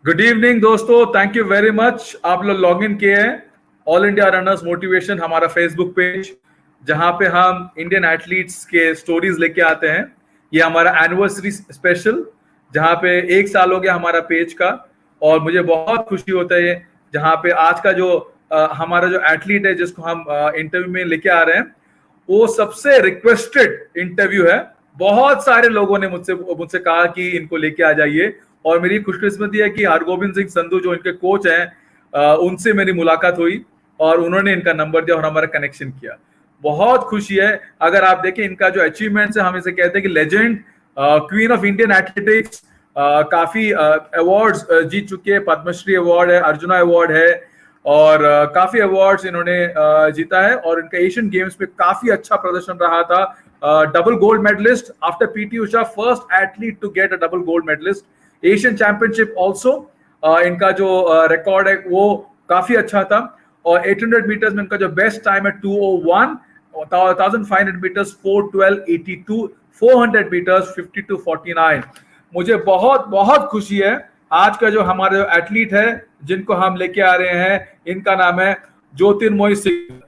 Good evening दोस्तों, thank you very much. आप लोग लॉग इन किए हैं ऑल इंडिया रनर्स मोटिवेशन, हमारा फेसबुक पेज, जहां पे हम इंडियन एथलीट्स के स्टोरीज लेके आते हैं। ये हमारा एनिवर्सरी स्पेशल, जहां पे 1 साल हो गया हमारा पेज का, और मुझे बहुत खुशी होता है जहां पे आज का जो हमारा जो एथलीट है जिसको हम इंटरव्यू में लेके आ रहे हैं, वो सबसे रिक्वेस्टेड इंटरव्यू है। बहुत सारे लोगों ने मुझसे मुझसे कहा कि इनको लेके आ जाइए, और मेरी खुशकिस्मती है कि हरगोविंद सिंह संधू जो इनके कोच हैं, उनसे मेरी मुलाकात हुई और उन्होंने इनका नंबर दिया और हमारा कनेक्शन किया। बहुत खुशी है। अगर आप देखें इनका जो अचीवमेंट्स है, हम इसे कहते हैं कि legend, queen of Indian athletics, काफी अवार्ड्स जीत चुके हैं। पद्मश्री अवार्ड है, अर्जुना अवार्ड है, और काफी अवार्ड्स इन्होंने जीता है। और इनका एशियन गेम्स में काफी अच्छा प्रदर्शन रहा था। Double gold medallist after PT Usha, first athlete to get a double gold medallist. Asian championship also, इनका जो रिकॉर्ड है वो काफी अच्छा था। और 800 मीटर्स में इनका जो बेस्ट टाइम है 2:01, 1500 मीटर्स 4:12:82, 400 मीटर्स 52:49। मुझे बहुत बहुत खुशी है। आज का जो हमारे एथलीट है जिनको हम लेके आ रहे हैं, इनका नाम है ज्योतिर्मयी सिंह।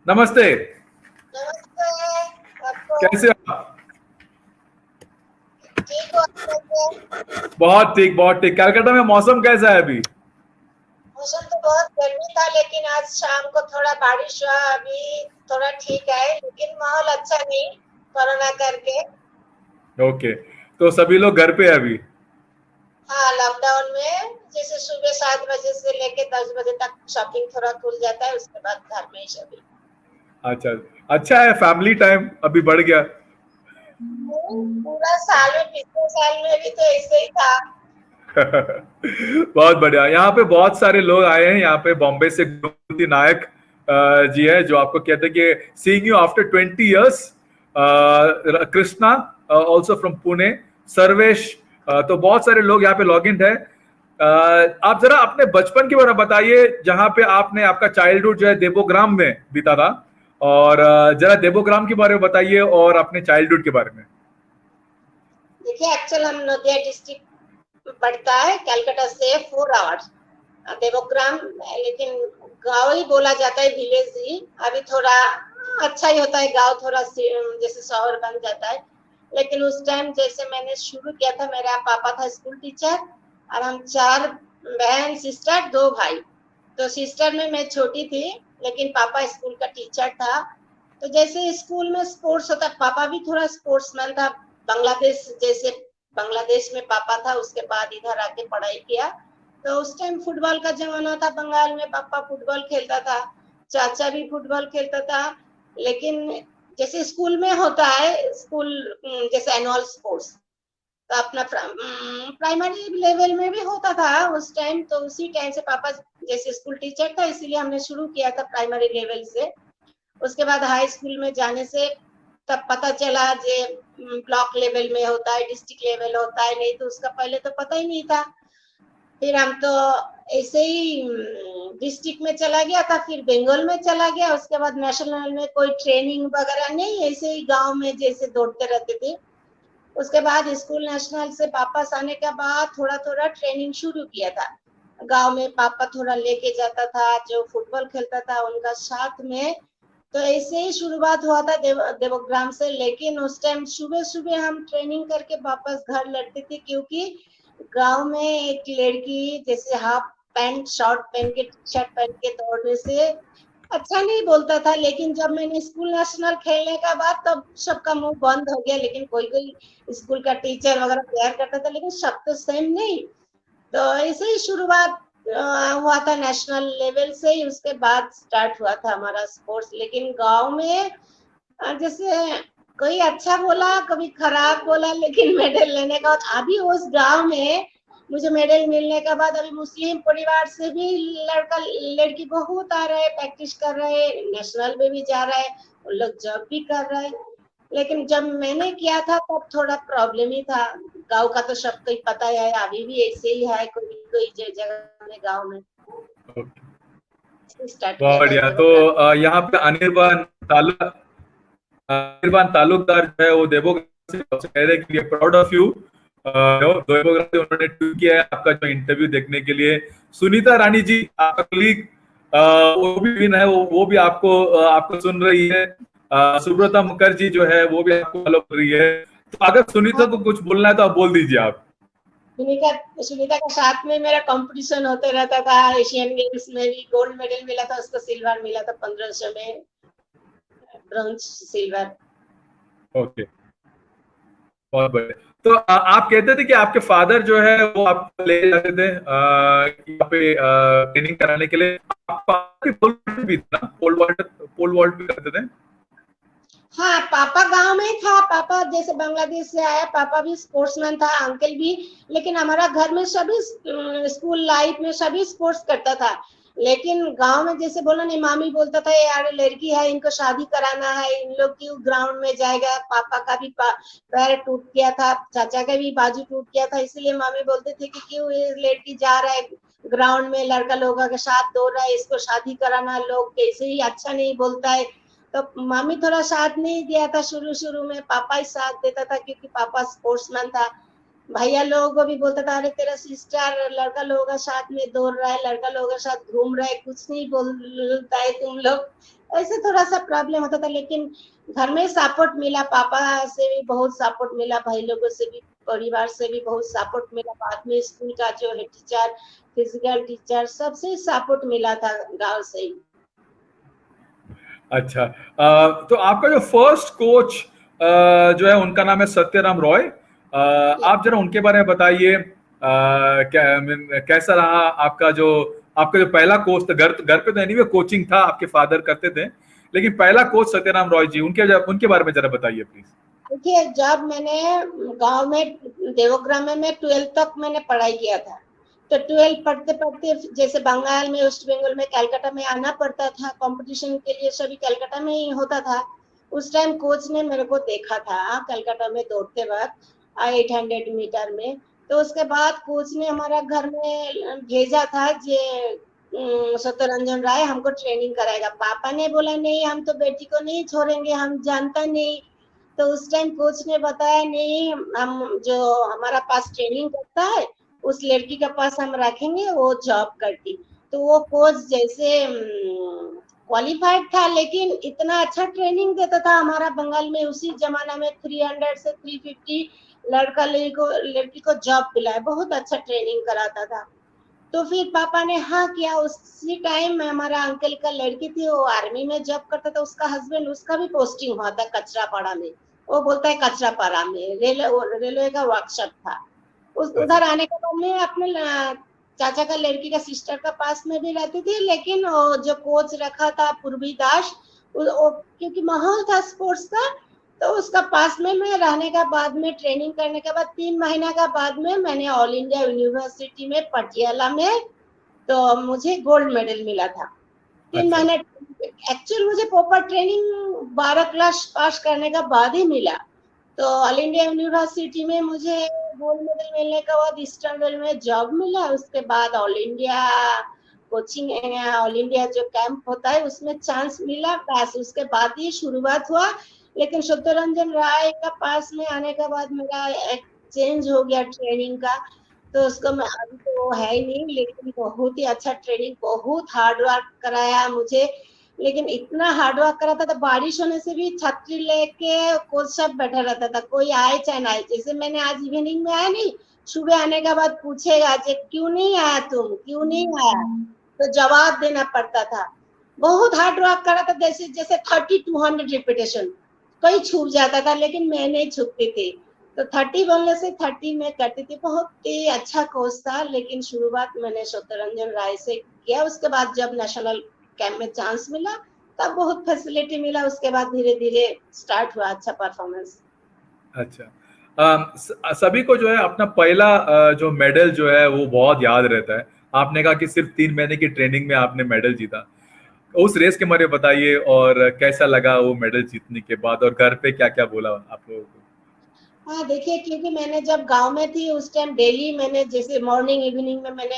नमस्ते। कैसे हो आप? ठीक हो? बहुत ठीक, बहुत ठीक। कलकत्ता में मौसम कैसा है अभी? मौसम तो बहुत गर्मी था, लेकिन आज शाम को थोड़ा बारिश हुआ। अभी थोड़ा ठीक है, लेकिन माहौल अच्छा नहीं, कोरोना करके। ओके, तो सभी लोग घर पे है अभी? हाँ, लॉकडाउन में जैसे सुबह 7 बजे से लेके 10 बजे तक शॉपिंग थोड़ा खुल जाता है, उसके बाद घर में ही सभी। अच्छा, अच्छा है, फैमिली टाइम अभी बढ़ गया। पूरा साल में, पिछले साल में भी तो ऐसे ही था। बहुत बढ़िया। यहाँ पे बहुत सारे लोग आए हैं। यहाँ पे बॉम्बे से गुरुमूर्ति नायक जी है, जो आपको कहते हैं कि seeing you after 20 years. Krishna also from Pune, Sarvesh, तो बहुत सारे लोग यहाँ पे लॉग इन है। आप जरा अपने बचपन के बारे में बताइए, जहाँ पे आपने आपका चाइल्डहुड जो है देवोग्राम में बीता था, और जरा देवोग्राम के बारे में बताइए और अपने चाइल्डहुड के बारे में। देखिए, एक्चुअल हम नदिया डिस्ट्रिक्ट पड़ता है, कलकत्ता से 4 आवर्स देवोग्राम, लेकिन गांव ही बोला जाता है, विलेज ही। अभी थोड़ा अच्छा ही होता है गांव, थोड़ा जैसे शहर बन जाता है। लेकिन उस टाइम जैसे मैंने शुरू किया था, मेरा पापा था स्कूल टीचर, और हम 4 बहन, सिस्टर, 2 भाई। तो सिस्टर में मैं छोटी थी, लेकिन पापा स्कूल का टीचर था। तो जैसे स्कूल में स्पोर्ट्स होता, पापा भी थोड़ा स्पोर्ट्समैन था। बांग्लादेश, जैसे बांग्लादेश में पापा था, उसके बाद इधर आके पढ़ाई किया। तो उस टाइम फुटबॉल का जमाना था बंगाल में, पापा फुटबॉल खेलता था, चाचा भी फुटबॉल खेलता था। लेकिन जैसे स्कूल में होता है, स्कूल जैसे एनुअल स्पोर्ट्स, तो अपना प्राइमरी लेवल में भी होता था उस टाइम। तो उसी टाइम से पापा जैसे स्कूल टीचर था, इसीलिए हमने शुरू किया था प्राइमरी लेवल से। उसके बाद हाई स्कूल में जाने से तब पता चला जे ब्लॉक लेवल में होता है, डिस्ट्रिक्ट लेवल होता है, नहीं तो उसका पहले तो पता ही नहीं था। फिर हम तो ऐसे ही डिस्ट्रिक्ट में चला गया था, फिर बंगाल में चला गया। उसके बाद नेशनल में कोई ट्रेनिंग वगैरह नहीं, ऐसे ही गांव में जैसे दौड़ते रहते थे। उसके बाद स्कूल नेशनल से वापस आने के बाद थोड़ा थोड़ा ट्रेनिंग शुरू किया था गांव में। पापा थोड़ा लेके जाता था, जो फुटबॉल खेलता था उनका साथ में। तो ऐसे ही शुरुआत हुआ था देवोग्राम से। लेकिन उस टाइम सुबह सुबह हम ट्रेनिंग करके वापस घर लौटते थे, क्योंकि गांव में एक लड़की जैसे हाफ पैंट शॉर्ट पहन के, टी शर्ट पहन के दौड़ने से अच्छा नहीं बोलता था। लेकिन जब मैंने स्कूल नेशनल खेलने का बाद, तब सबका मुंह बंद हो गया। लेकिन कोई कोई स्कूल का टीचर वगैरह प्यार करता था, लेकिन सब तो सेम नहीं। तो ऐसे ही शुरुआत हुआ था नेशनल लेवल से ही, उसके बाद स्टार्ट हुआ था हमारा स्पोर्ट्स। लेकिन गांव में जैसे कोई अच्छा बोला, कभी खराब बोला, लेकिन मेडल लेने का बाद, अभी उस गांव में मुझे मेडल मिलने के बाद, अभी मुस्लिम परिवार से भी लड़का लड़की बहुत आ रहे, प्रैक्टिस कर रहे, नेशनल में भी जा रहे, उन लोग जॉब भी कर रहे। लेकिन जब मैंने किया था तब थोड़ा प्रॉब्लम ही था। गांव का तो सबको ही पता है, अभी भी ऐसे ही है कोई कोई जगह में गांव में। स्टार्ट किया बहुत था बढ़िया। तो देवोग्राम। यहाँ पे अनिर्बान तालुकदार जो है वो देवोग्राम से कह रहे हैं कि प्राउड ऑफ यू, देवोग्राम से उन्होंने ट्वीट किया है आपका जो इंटरव्यू देखने के लिए। सुनीता रानी जी आपका कलीग, वो भी विन है, वो भी आपको सुन रही है। सुब्रता मुखर्जी जो है वो भी आपको फॉलो कर रही है। तो अगर सुनीता को कुछ बोलना है तो आप बोल दीजिए आप। सुनीता का साथ में मेरा कंपटीशन होते रहता था। एशियन गेम्स में भी गोल्ड मेडल मिला था, उसको सिल्वर मिला था 1500 में, ब्रॉन्ज सिल्वर। ओके, बहुत बढ़िया। तो आप कहते थे कि आपके फादर जो है वो आपको ले जाते थे यहाँ पे ट्रेनिंग कराने के लिए। पापा भी भी था ना, पोल वॉल्ट भी करते थे। हाँ, पापा गांव में ही था। पापा जैसे बांग्लादेश से आया, पापा भी स्पोर्ट्समैन था, अंकल भी। लेकिन हमारा घर में सभी स्कूल लाइफ में सभी स्पोर्ट्स करता था। लेकिन गांव में जैसे बोला नहीं, मामी बोलता था यार लड़की है, इनको शादी कराना है, इन लोग क्यों ग्राउंड में जाएगा। पापा का भी पैर टूट गया था, चाचा का भी बाजू टूट गया था, इसलिए मामी बोलते थे कि क्यों ये लड़की जा रहा है ग्राउंड में, लड़का लोगों के साथ दौड़ रहा है, इसको शादी कराना। लोग कैसे ही अच्छा नहीं बोलता है। तो मामी थोड़ा साथ नहीं दिया था शुरू शुरू में, पापा ही साथ देता था क्योंकि पापा स्पोर्ट्समैन था। भैया लोगों को भी बोलता था अरे तेरा सिस्टर लड़का लोगों का साथ में दौड़ रहा है, लड़का लोगों के साथ घूम रहा है, कुछ नहीं बोलता है तुम लोग। ऐसे थोड़ा सा प्रॉब्लम होता था। लेकिन घर में सपोर्ट मिला, पापा से भी बहुत सपोर्ट मिला, भाई लोगों से भी, परिवार से भी बहुत सपोर्ट मिला। बाद में स्कूल का जो हेड टीचर, फिजिकल टीचर, सबसे सपोर्ट मिला था गाँव से ही। अच्छा, तो आपका जो फर्स्ट कोच जो है उनका नाम है सत्यराम रॉय। आप जरा उनके बारे में बताइए, कैसा रहा आपका जो पहला कोच था। घर पे तो एनीवे कोचिंग था, आपके फादर करते थे, लेकिन पहला कोच सत्यराम रॉय जी, उनके बारे में जरा बताइए प्लीज। देखिए, जब मैंने गांव में देवोग्राम में 12th तक मैंने पढ़ाई किया था। तो 12 पढ़ते पढ़ते जैसे बंगाल में, वेस्ट बंगाल में, कलकत्ता में आना पड़ता था कंपटीशन के लिए, सभी कलकत्ता में ही होता था। उस टाइम कोच ने मेरे को देखा था कलकत्ता में दौड़ते वक्त 800 मीटर में। तो उसके बाद कोच ने हमारा घर में भेजा था जे सत्यरंजन राय हमको ट्रेनिंग कराएगा। पापा ने बोला नहीं, हम तो बेटी को नहीं छोड़ेंगे, हम जानता नहीं। तो उस टाइम कोच ने बताया नहीं, हम जो हमारा पास ट्रेनिंग करता है उस लड़की के पास हम रखेंगे, वो जॉब करती। तो वो कोच जैसे क्वालिफाइड था, लेकिन इतना अच्छा ट्रेनिंग देता था। हमारा बंगाल में उसी जमाना में 300 से 350 लड़की को जॉब दिलाया, बहुत अच्छा ट्रेनिंग कराता था। तो फिर पापा ने हाँ किया। उसी टाइम में हमारा अंकल का लड़की थी, वो आर्मी में जॉब करता था, उसका हस्बैंड, उसका भी पोस्टिंग हुआ था कचरापाड़ा में। वो बोलता है कचरापाड़ा में रेलवे का वर्कशॉप था। उधर आने के बाद में अपने चाचा का लड़की का सिस्टर का पास में भी रहती थी। लेकिन वो जो कोच रखा था पूर्वी दास, क्योंकि माहौल था स्पोर्ट्स का, तो उसका पास में मैं रहने का बाद में ट्रेनिंग करने के बाद 3 महीना का बाद में मैंने ऑल इंडिया यूनिवर्सिटी में पटियाला में, तो मुझे गोल्ड मेडल मिला था। 3 महीने एक्चुअल मुझे प्रॉपर ट्रेनिंग 12 क्लास पास करने का बाद ही मिला। तो ऑल इंडिया यूनिवर्सिटी में मुझे गोल्ड मेडल मिलने के बाद ईस्टर्न में जॉब मिला। उसके बाद all India coaching, all India जो कैंप होता है उसमें चांस मिला, बस उसके बाद ही शुरुआत हुआ। लेकिन सत्यरंजन राय का पास में आने के बाद मेरा एक चेंज हो गया ट्रेनिंग का। तो उसको मैं अभी तो है ही नहीं, लेकिन बहुत ही अच्छा ट्रेनिंग, बहुत हार्ड वर्क कराया मुझे। लेकिन इतना हार्ड वर्क कराता था, बारिश होने से भी छतरी लेके कोच सब बैठा रहता था, कोई आए चाहे ना आए। जैसे मैंने आज इवनिंग में आया नहीं, सुबह आने के बाद पूछेगा क्यों नहीं आया, तुम क्यों नहीं आया, तो जवाब देना पड़ता था। बहुत हार्ड वर्क करा था, जैसे जैसे 3200 रिपीटेशन कोई छूट जाता था, लेकिन मैं नहीं छूटती थी। तो 30 बोलने से 30 में करती थी। बहुत ही अच्छा कोच था। लेकिन शुरुआत मैंने सत्यरंजन राय से किया। उसके बाद जब नेशनल कैंप में चांस मिला तब बहुत फैसिलिटी मिला। उसके बाद धीरे धीरे स्टार्ट हुआ अच्छा परफॉर्मेंस। अच्छा, सभी को जो है अपना पहला जो मेडल जो है वो बहुत याद रहता है। आपने कहा कि सिर्फ 3 महीने की ट्रेनिंग में आपने मेडल जीता। उस रेस के बारे में बताइए और कैसा लगा वो मेडल जीतने के बाद, और घर पे क्या क्या बोला आप लोगों को। हाँ देखिए, क्योंकि मैंने जब गांव में थी उस टाइम डेली मैंने जैसे मॉर्निंग इवनिंग में मैंने,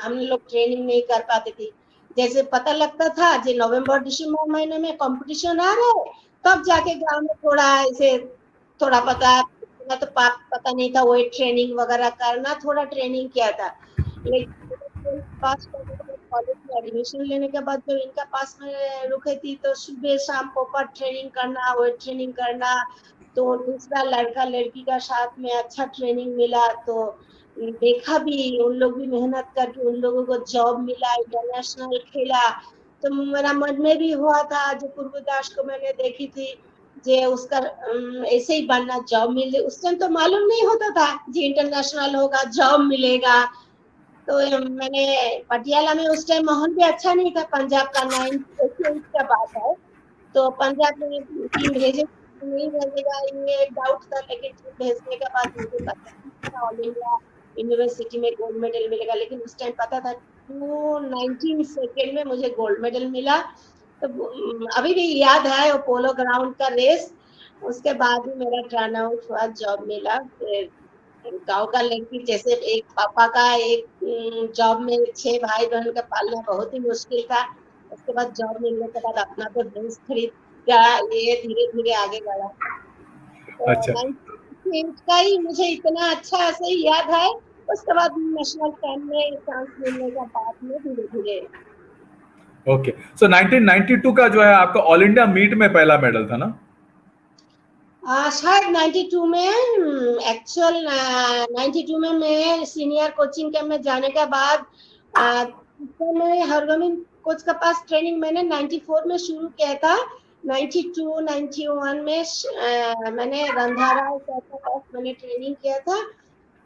हम लोग ट्रेनिंग नहीं कर पाते थे। जैसे पता लगता था जो नवंबर दिसंबर महीने में कंपटीशन आ रहा है, तब जाके गांव में थोड़ा ऐसे थोड़ा पता ना तो पता नहीं था वेट ट्रेनिंग वगैरह करना, थोड़ा ट्रेनिंग किया था, लेकिन पास कॉलेज में एडमिशन लेने के बाद जब इनका पास में रुके थी तो सुबह शाम प्रॉपर ट्रेनिंग करना, वेट ट्रेनिंग करना, तो दूसरा लड़का लड़की का साथ में अच्छा ट्रेनिंग मिला, तो देखा भी उन लोग भी मेहनत करके उन लोगों को जॉब मिला, इंटरनेशनल खेला, तो मेरा मन में भी हुआ था, जो पूर्व दास को मैंने देखी थी, जे उसका ऐसे ही बनना, जॉब मिले, उस टाइम तो मालूम नहीं होता था जी इंटरनेशनल होगा, जॉब मिलेगा, तो मैंने पटियाला में उस टाइम माहौल भी अच्छा नहीं था, पंजाब का 98 का बात है, तो पंजाब में टीम भेजे नहीं भेजेगा ये डाउट था, लेकिन टीम भेजने के बाद मुझे पता ऑल इंडिया यूनिवर्सिटी में गोल्ड मेडल मिलेगा, लेकिन उस टाइम पता था 19 सेकेंड में मुझे गोल्ड मेडल मिला, तो अभी भी याद है वो पोलो ग्राउंड का रेस, उसके बाद ही मेरा टर्न आउट हुआ, जॉब मिला, फिर गांव का लड़की जैसे एक पापा का एक जॉब में 6 भाई बहन का पालना बहुत ही मुश्किल था, उसके बाद जॉब मिलने के बाद अपना तो बेंच खरीद का ये धीरे धीरे आगे बढ़ा, तो अच्छा 98 का ही मुझे इतना अच्छा से याद है, उसके बाद नेशनल कैंप में चांस मिलने के बाद में धीरे धीरे ओके। सो 1992 का जो है आपका ऑल इंडिया मीट में पहला मेडल था ना? शायद 92 में, एक्चुअल 92 में मैं सीनियर कोचिंग कैंप में जाने के बाद तो मैं हरगोविंद कोच के पास ट्रेनिंग मैंने 94 में शुरू किया था, 92 91 में मैंने रंधारा सर के पास मैंने ट्रेनिंग किया था,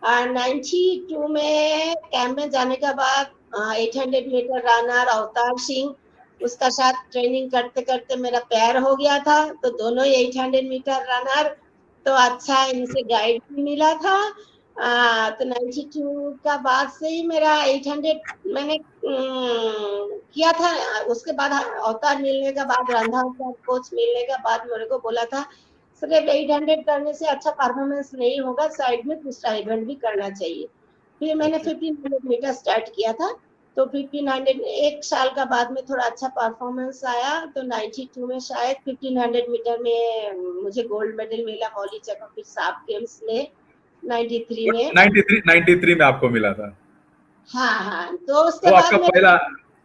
और 92 में कैंप में जाने के बाद 800 मीटर रनर अवतार सिंह, उसका साथ ट्रेनिंग करते करते मेरा पैर हो गया था, तो दोनों 800 मीटर रनर, तो अच्छा इनसे गाइड भी मिला था, तो 92 का बाद से ही मेरा 800 मैंने किया था, उसके बाद अवतार मिलने के बाद रंधा कोच मिलने के बाद मेरे को बोला था सिर्फ 800 करने से अच्छा परफॉर्मेंस नहीं होगा, साइड में दूसरा इवेंट भी करना चाहिए, फिर मैंने 1500 मीटर स्टार्ट किया था, तो 1500 एक साल का बाद में थोड़ा अच्छा परफॉर्मेंस आया, तो 92 में शायद 1500 मीटर में मुझे गोल्ड मेडल मिला मौली चकोफिर साफ गेम्स में, 93 में 93 में आपको मिला था? हाँ, तो उसके वो बाद आपका में पहला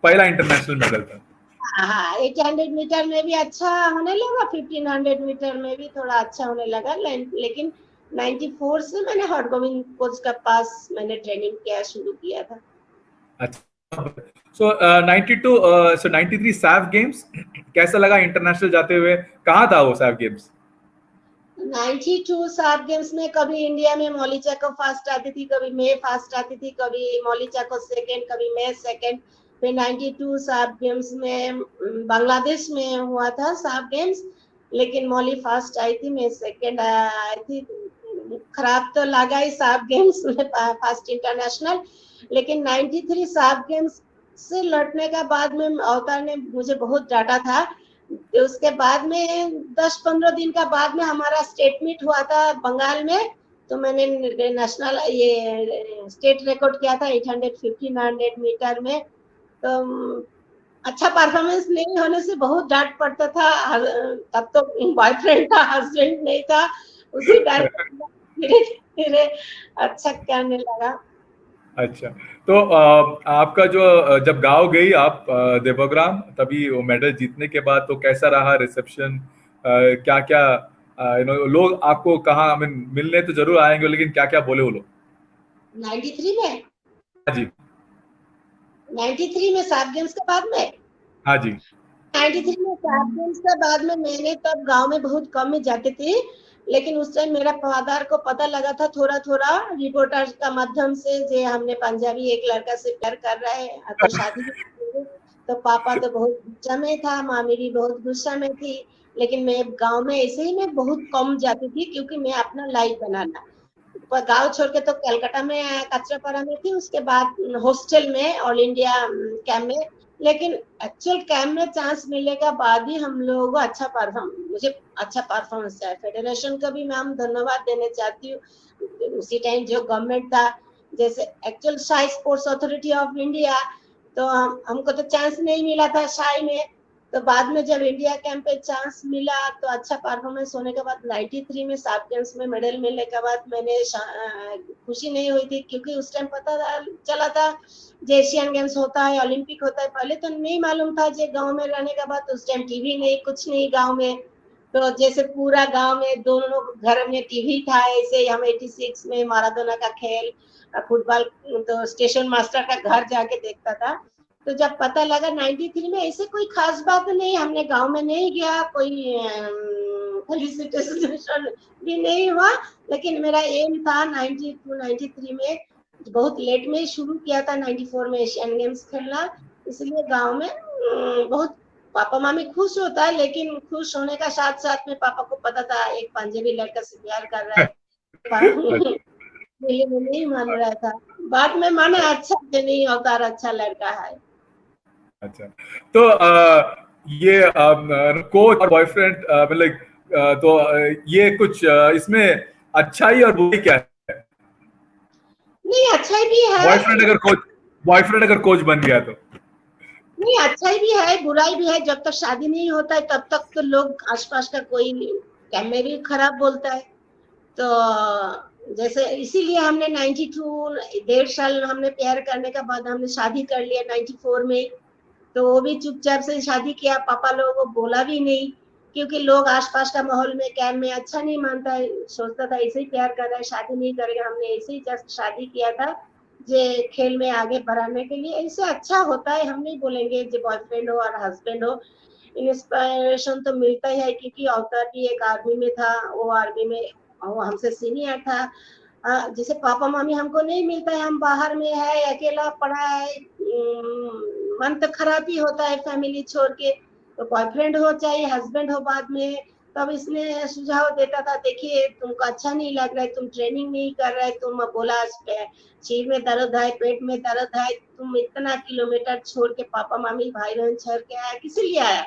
पहला इंटरनेशनल मेडल था? हाँ 800 मीटर में भी अच्छा होने लगा, 1500 मीटर में भी थोड़ा अच्छा होने लगा, लेकिन 94 से मैंने हरगोविंद कोच के पास मैंने ट्रेनिंग किया शुरू किया था। अच्छा, सो 92 सो 93 सैफ गेम्स कैसा लगा इंटरनेशनल जाते हुए? कहाँ था वो सैफ गेम्स? 92 साफ गेम्स में कभी इंडिया में मौली चाको फर्स्ट आती थी, कभी मैं फर्स्ट आती थी, कभी मौली चाको सेकंड, कभी मैं सेकंड, फिर 92 साफ गेम्स में बांग्लादेश में हुआ था साफ गेम्स, लेकिन मौली फर्स्ट आई थी, मैं सेकंड आई थी, खराब तो लगा ही साफ गेम्स में फर्स्ट इंटरनेशनल, लेकिन 93 साफ गेम्स से लौटने का बाद में अवतार ने मुझे बहुत डांटा था, तो उसके बाद में 10-15 दिन का बाद में हमारा स्टेट मीट हुआ था बंगाल में, तो मैंने नेशनल ये स्टेट रिकॉर्ड किया था 800 1500 मीटर में, तो अच्छा परफॉर्मेंस नहीं होने से बहुत डांट पड़ता था, तब तो बॉयफ्रेंड था, हस्बैंड नहीं था, उसी टाइम धीरे धीरे अच्छा करने लगा। अच्छा, तो आपका जो जब गांव गई आप देवोग्राम, तभी वो मेडल जीतने के बाद तो कैसा रहा रिसेप्शन? क्या क्या लोग आपको कहाँ मिलने तो जरूर आएंगे, लेकिन क्या क्या बोले वो लोग? 93 में? हाँ जी। 93 में साफ गेम्स के बाद में? हाँ जी। 93 में साफ गेम्स के बाद में मैंने तब गांव में बहुत कम में जाती थी, लेकिन उस टाइम मेरा फादर को पता लगा था थोड़ा थोड़ा रिपोर्टर का माध्यम से, जे हमने पंजाबी एक लड़का से प्यार कर रहा है तो शादी भी करेंगे, तो पापा तो बहुत गुस्सा में था, मामी भी बहुत गुस्सा में थी, लेकिन मैं गांव में ऐसे ही मैं बहुत कम जाती थी, क्योंकि मैं अपना लाइफ बनाना, गांव छोड़ के तो कलकत्ता में कचरापारा में थी, उसके बाद हॉस्टल में ऑल इंडिया कैंप में, लेकिन एक्चुअल कैंप में चांस मिलने के बाद ही हम लोगों को मुझे अच्छा परफॉर्मेंस है, फेडरेशन का भी मैं धन्यवाद देना चाहती हूँ, उसी टाइम जो गवर्नमेंट था, जैसे actual shahi sports authority of India, तो हमको तो चांस नहीं मिला था शाही में, तो बाद में जब इंडिया कैंप पे चांस मिला तो अच्छा परफॉर्मेंस होने के बाद 93 में साफ गेम्स में मेडल मिलने के बाद मैंने खुशी नहीं हुई थी, क्योंकि उस टाइम पता चला था जो एशियन गेम्स होता है, ओलंपिक होता है, पहले तो नहीं मालूम था। जो गांव में रहने के बाद उस टाइम टीवी नहीं, कुछ नहीं गांव में, तो जैसे पूरा गांव में दोनों घर में टीवी था, ऐसे हम 86 में माराडोना का खेल फुटबॉल तो स्टेशन मास्टर का घर जाके देखता था। तो जब पता लगा 93 में, ऐसे कोई खास बात नहीं, हमने गांव में नहीं गया, कोई फेलिसिटेशन भी नहीं हुआ, लेकिन मेरा एम था 92 93 में, बहुत लेट में शुरू किया था 94 में एशियन गेम्स खेलना, इसलिए गांव में बहुत पापा मामी खुश होता है, लेकिन खुश होने का साथ साथ में पापा को पता था एक पंजाबी लड़का से प्यार कर रहा है। ये नहीं मान रहा था, बाद में माना अच्छा नहीं अवतार अच्छा लड़का है। अच्छा, तो ये कोच और बॉयफ्रेंड मतलब तो ये कुछ इसमें अच्छाई और बुराई क्या है? नहीं, अच्छाई भी है। बॉयफ्रेंड अगर कोच बन गया तो नहीं, अच्छाई भी है बुराई भी है। जब तक शादी नहीं होता है तब तक तो लोग आसपास का कोई कैमरे भी खराब बोलता है। तो जैसे इसीलिए हमने 92 1.5 साल हमने प्यार करने के बाद हमने शादी कर लिया 94 में। तो वो भी चुपचाप से शादी किया, पापा लोगों को बोला भी नहीं, क्योंकि लोग आसपास का माहौल में कैम में अच्छा नहीं मानता है, सोचता था ऐसे ही प्यार कर रहा है, शादी नहीं करेगा। हमने ऐसे ही जस्ट शादी किया था जे खेल में आगे बढ़ाने के लिए। ऐसे अच्छा होता है, हम नहीं बोलेंगे जो बॉयफ्रेंड हो और हस्बैंड हो, इंस्पिरेशन तो मिलता ही है, क्योंकि अवतार भी एक आर्मी में था, वो आर्मी में वो हमसे सीनियर था। जैसे पापा मामी हमको नहीं मिलता है, हम बाहर में है, अकेला पड़ा है, मन तो खराब ही होता है फैमिली छोड़ के। तो बॉयफ्रेंड हो चाहे हस्बैंड हो बाद में, तब इसने सुझाव देता था, देखिए तुमको अच्छा नहीं लग रहा है, तुम ट्रेनिंग नहीं कर रहे, तुम बोला शरीर में दर्द है, पेट में दर्द है, तुम इतना किलोमीटर छोड़ के पापा मामी भाई बहन छोड़ के आया, किस लिए आया?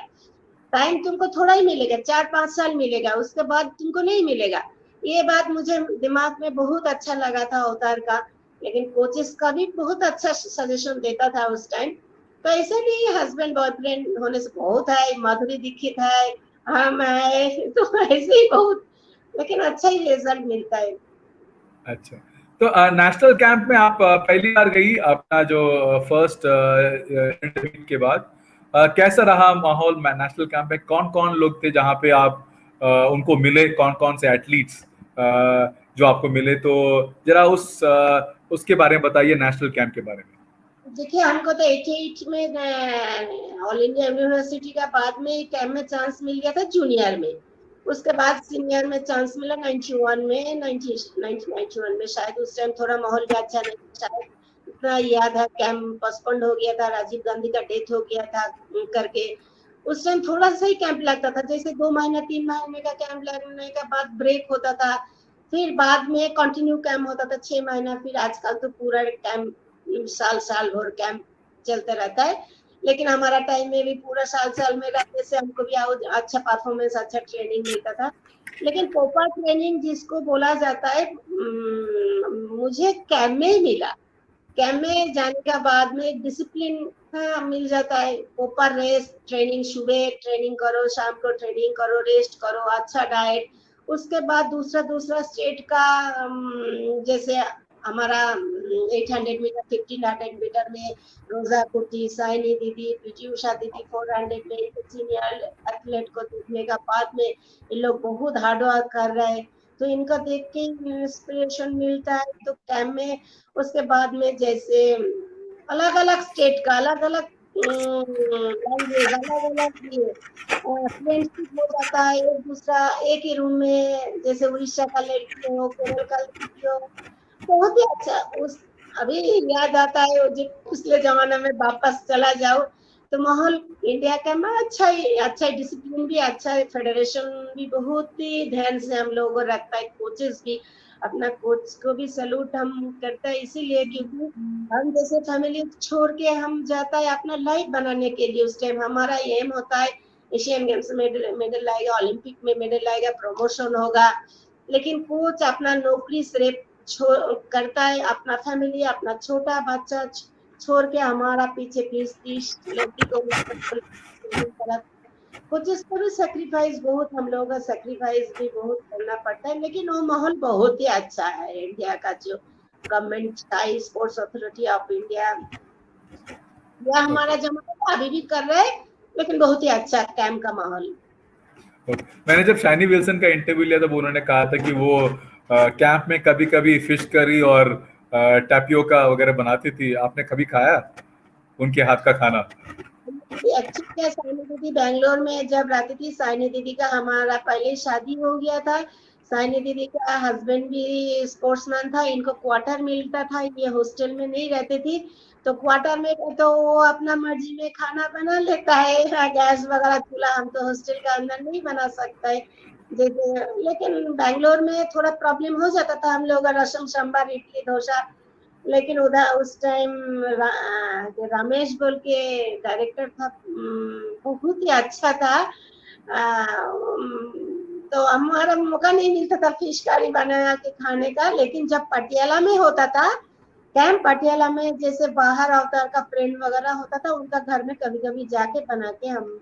टाइम तुमको थोड़ा ही मिलेगा, 4-5 साल मिलेगा, उसके बाद तुमको नहीं मिलेगा। ये बात मुझे दिमाग में बहुत अच्छा लगा था अवतार का। लेकिन कोचेस का भी बहुत अच्छा सजेशन देता था उस टाइम। तो ऐसे नहीं, हस्बैंड बॉयफ्रेंड होने से बहुत है, माधुरी दीक्षित है, हम है, तो ऐसे ही बहुत, लेकिन अच्छा ही रिजल्ट मिलता है। अच्छा, तो नेशनल कैंप में आप पहली बार गई अपना जो फर्स्ट इंटरव्यू के बाद, कैसा रहा माहौल नेशनल कैंप में? कौन कौन लोग थे जहाँ पे आप उनको मिले, कौन कौन से एथलीट्स जो आपको मिले? तो जरा उसके बारे में बताइए, नेशनल कैंप के बारे में। देखिए, हमको तो 88 में ऑल इंडिया यूनिवर्सिटी का बाद में कैंप में चांस मिल गया था जूनियर में, उसके बाद सीनियर में चांस मिला 91 में, 91 में शायद। उस टाइम थोड़ा माहौल भी अच्छा नहीं, शायद इतना याद है कैंप पोस्टपोन्ड हो गया था, राजीव गांधी का डेथ हो गया था करके। उस टाइम थोड़ा सा ही कैंप लगता था, जैसे 2 महीना 3 महीने का कैंप लगने के बाद ब्रेक होता था, फिर बाद में कंटिन्यू कैंप होता था 6 महीना। फिर आजकल तो पूरा कैंप साल भर कैंप चलते रहता है, लेकिन हमारा टाइम में भी पूरा साल में रहने से हमको भी अच्छा परफॉर्मेंस, अच्छा ट्रेनिंग मिलता था। लेकिन प्रॉपर ट्रेनिंग जिसको बोला जाता है, मुझे कैंप में मिला। कैंप में जाने के बाद में डिसिप्लिन मिल जाता है, प्रॉपर रेस्ट ट्रेनिंग, सुबह ट्रेनिंग करो, शाम को ट्रेनिंग करो, रेस्ट करो, अच्छा डाइट। उसके बाद दूसरा स्टेट का जैसे हमारा 800 मीटर 1500 मीटर में रोजा कुटी, साइनी दीदी, पीटी उषा दीदी 400 में सीनियर एथलीट को देखने का बाद में ये लोग बहुत हार्ड वर्क कर रहे हैं, तो इनका देख के इंस्पिरेशन मिलता है। तो कैंप में उसके बाद में जैसे अलग अलग स्टेट का अलग अलग लैंग्वेज, अलग अलग फ्रेंडशिप हो जाता है, एक दूसरा एक ही रूम में, जैसे उड़ीसा का लड़की हो, केरल का लड़की हो, बहुत ही अच्छा। उस अभी याद आता है जो पिछले जमाने में वापस चला जाओ तो माहौल इंडिया का में अच्छा है, डिसिप्लिन भी अच्छा है, फेडरेशन भी बहुत ही ध्यान से हम लोगों को रखता है, कोचेस भी, अपना कोच को भी सैल्यूट हम करता है, इसीलिए क्योंकि हम जैसे फैमिली छोड़ के हम जाता है अपना लाइफ बनाने के लिए। उस टाइम हमारा एम होता है एशियन गेम्स में मेडल लाएगा, ओलंपिक में मेडल लाएगा, प्रमोशन होगा, लेकिन कोच अपना नौकरी सिर्फ करता है, अपना फैमिली, अपना छोटा बच्चा छोड़ के हमारा पीछे 20-30 लड़की को कोचेस को भी सेक्रीफाइस बहुत, हम लोगों का सेक्रीफाइस भी बहुत करना पड़ता है, लेकिन वो माहौल बहुत ही अच्छा है इंडिया का, जो गवर्नमेंट का स्पोर्ट्स अथॉरिटी ऑफ इंडिया या हमारा जमाना था, अभी भी कर रहे हैं, लेकिन बहुत ही अच्छा कैंप का माहौल। मैंने जब शाइनी विल्सन का इंटरव्यू लिया तब उन्होंने कहा था कि वो कैंप में कभी कभी फिश करी और टैपियोका वगैरह बनाती थी। आपने कभी खाया उनके हाथ का खाना? अच्छी है। साइनी दीदी बैंगलोर में जब रहती थी, साइनी दीदी का हमारा पहले शादी हो गया था, साइनी दीदी का हस्बैंड भी स्पोर्ट्समैन था, इनको क्वार्टर मिलता था, ये हॉस्टल में नहीं रहते थी, तो क्वार्टर में तो वो अपना मर्जी में खाना बना लेता है, गैस वगैरह चूल्हा, हम तो हॉस्टल के अंदर नहीं बना सकते जैसे। लेकिन बैंगलोर में थोड़ा प्रॉब्लम हो जाता था, हम लोग रसम सांभर इडली डोसा, लेकिन उधर उस टाइम रमेश बोल के डायरेक्टर था, बहुत ही अच्छा था। तो हमारा मौका नहीं मिलता था फिश करी बना के खाने का, लेकिन जब पटियाला में होता था कैंप, पटियाला में जैसे बाहर अवतार का फ्रेंड वगैरह होता था, उनका घर में कभी कभी जाके बना के हम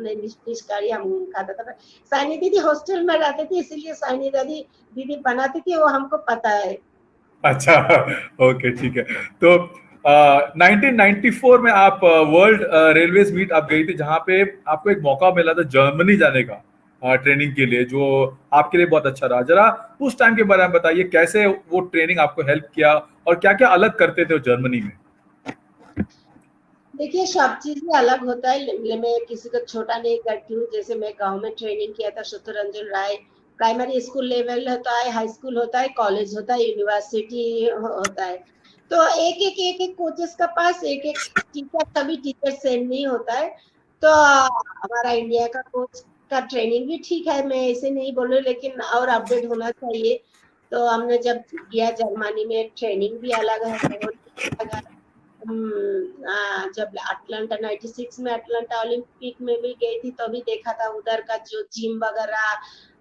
फिश करी हम खाता था। साइनी दीदी हॉस्टल में रहती थी, इसीलिए साइनी दीदी बनाती थी, वो हमको पता है। अच्छा, ओके, ठीक है। तो 1994 में आप वर्ल्ड रेलवेज मीट आप गई थी, जहां पे आपको एक मौका मिला था जर्मनी जाने का ट्रेनिंग के लिए, जो आपके लिए बहुत अच्छा रहा। जरा उस टाइम के बारे में बताइए, कैसे वो ट्रेनिंग आपको हेल्प किया और क्या क्या अलग करते थे जर्मनी में? देखिए सब चीजें अलग होता है, मैं किसी को छोटा नहीं करती हूँ। जैसे मैं गांव में ट्रेनिंग किया था शत्रुरंजन राय, प्राइमरी स्कूल लेवल होता है, हाई स्कूल होता है, कॉलेज होता है, यूनिवर्सिटी होता है। तो एक एक कोचेस का पास एक एक टीचर, सभी टीचर सेम नहीं होता है। तो हमारा इंडिया का कोच का ट्रेनिंग भी ठीक है, मैं ऐसे नहीं बोल रही, लेकिन और अपडेट होना चाहिए। तो हमने जब किया जर्मनी में, ट्रेनिंग भी अलग है, बहुत अलग है। जब अटलांटा 96 में अटलांटा ओलंपिक में भी गई थी, तो भी देखा था उधर का जो जिम वगैरह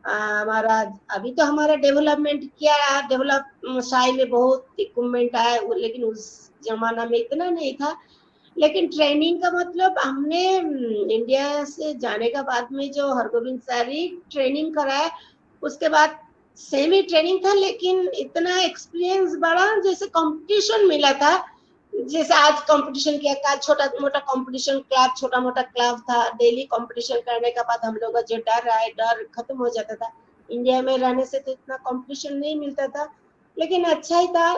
हमारा। अभी तो हमारा डेवलपमेंट किया है, डेवलप साई में बहुत इक्विपमेंट आया, लेकिन उस जमाना में इतना नहीं था। लेकिन ट्रेनिंग का मतलब हमने इंडिया से जाने का बाद में जो हरगोविंद सारी ट्रेनिंग कराया, उसके बाद सेमी ट्रेनिंग था, लेकिन इतना एक्सपीरियंस बढ़ा, जैसे कंपटीशन मिला था। जैसे आज कंपटीशन किया, का छोटा मोटा कंपटीशन क्लब, छोटा मोटा क्लब था, डेली कंपटीशन करने के बाद हम लोग का जो डर है, डर खत्म हो जाता था। इंडिया में रहने से तो इतना कंपटीशन नहीं मिलता था, लेकिन अच्छा ही था।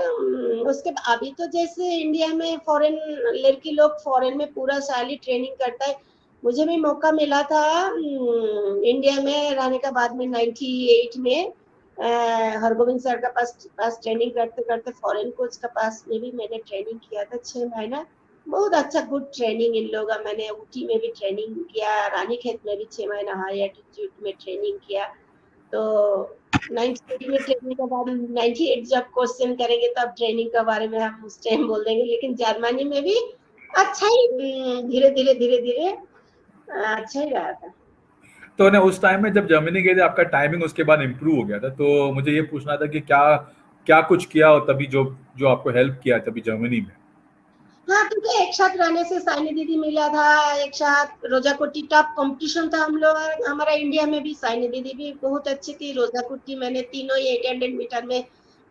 उसके अभी तो जैसे इंडिया में फॉरेन लड़की लोग फॉरेन में पूरा साल ट्रेनिंग करता है। मुझे भी मौका मिला था इंडिया में रहने के बाद में 98 में हरगोविंद सर का पास ट्रेनिंग करते करते फॉरेन कोच का पास में भी मैंने ट्रेनिंग किया था 6 महीना। बहुत अच्छा गुड ट्रेनिंग इन लोगों का। मैंने ऊटी में भी ट्रेनिंग किया, रानीखेत में भी 6 महीना हाई एल्टीट्यूड में ट्रेनिंग किया। तो 98 में ट्रेनिंग के बाद 98 जब क्वेश्चन करेंगे तब ट्रेनिंग के बारे में हम उस टाइम बोल देंगे। लेकिन जर्मनी में भी अच्छा ही धीरे धीरे धीरे धीरे अच्छा ही रहा था। तो ने उस टाइम में जब जर्मनी गए थे, आपका टाइमिंग उसके बाद इम्प्रूव हो गया था, तो मुझे ये पूछना था कि क्या क्या कुछ किया और तभी जो जो आपको हेल्प किया तभी जर्मनी में? हाँ, क्योंकि एक साथ रहने से साइनी दीदी मिला था, एक साथ रोजा कुट्टी टॉप कंपटीशन था हम लोग हमारा इंडिया में भी। साइनी दीदी भी बहुत अच्छी थी, रोजा कुट्टी मैंने तीनों ही 800 मीटर में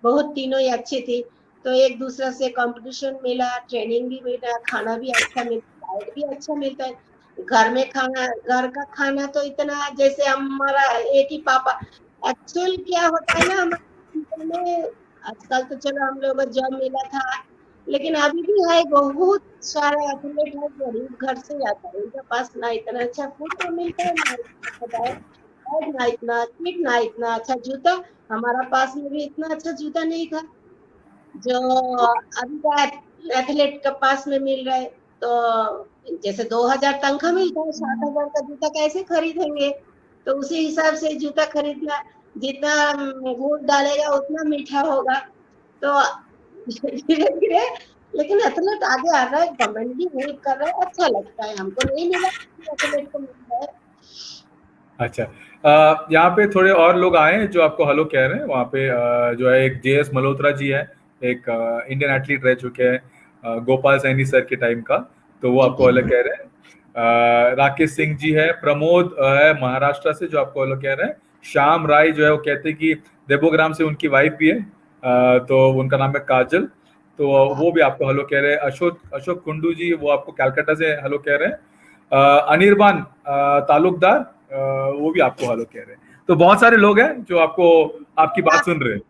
बहुत तीनों ही अच्छी थी। तो एक दूसरे से कंपटीशन मिला, ट्रेनिंग भी मिला, खाना भी अच्छा मिलता, डाइट भी अच्छा मिलता है। घर में खाना, घर का खाना तो इतना, जैसे हमारा एक ही पापा। एक्चुअल क्या होता है ना हमारे में, आजकल तो चलो हम लोग को जॉब मिला था, लेकिन अभी भी है बहुत सारे एथलीट है गरीब घर से आता है, उनके पास ना इतना अच्छा फूड तो मिलता है, ना इतना डाइट, ना इतना किट, ना इतना अच्छा जूता। हमारा पास में भी इतना अच्छा जूता नहीं था जो अभी का एथलीट के पास में मिल रहा है। तो जैसे 2000 तनख्वाह मिलता है, 7000 का जूता कैसे खरीदेंगे? तो उसी हिसाब से जूता खरीदना, जितना गुड़ डालेगा उतना मीठा होगा। तो धीरे धीरे लेकिन एथलीट आगे आ रहा है, गवर्नमेंट भी हेल्प कर रहा है, अच्छा लगता है। हमको नहीं मिला, एथलीट को मिल रहा है। अच्छा, यहाँ पे थोड़े और लोग आए हैं जो आपको हेलो कह रहे हैं। वहाँ पे जो है एक जेएस मल्होत्रा जी है, एक इंडियन एथलीट रह चुके हैं गोपाल सैनी सर के टाइम का, तो वो ठीक आपको है। हेलो कह रहे हैं। राकेश सिंह जी है, प्रमोद है महाराष्ट्र से जो आपको हेलो कह रहे हैं, श्याम राय जो है वो कहते हैं कि देवोग्राम से उनकी वाइफ भी है, तो उनका नाम है काजल, तो वो भी आपको हेलो कह रहे हैं। अशोक अशोक कुंडू जी वो आपको कलकत्ता से हेलो कह रहे हैं। अनिर्बान तालुकदार वो भी आपको हेलो कह रहे हैं। तो बहुत सारे लोग हैं जो आपको आपकी बात सुन रहे हैं।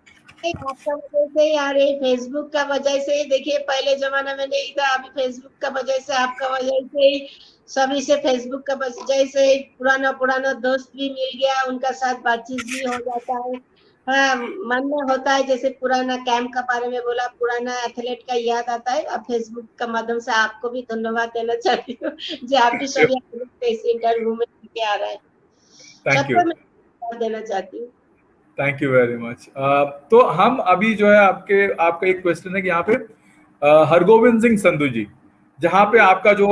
आपका वजह से यार, ये फेसबुक का वजह से ही, देखिए पहले जमाना में नहीं था, अभी फेसबुक का वजह से, आपका वजह से ही, सभी से फेसबुक का वजह से पुराना पुराना दोस्त भी मिल गया, उनका साथ बातचीत भी हो जाता है। हाँ, मन में होता है, जैसे पुराना कैंप का बारे में बोला, पुराना एथलीट का याद आता है। अब फेसबुक का माध्यम से आपको भी धन्यवाद देना चाहती हूँ जो आपकी सभी इस इंटरव्यू में लेके आ रहे हैं। थैंक यू, सबको मैं धन्यवाद देना चाहती हूँ। Thank you very much. तो हम अभी जो है आपका एक क्वेश्चन है कि यहाँ पे हरगोविंद सिंह संधू जी, जहाँ पे आपका जो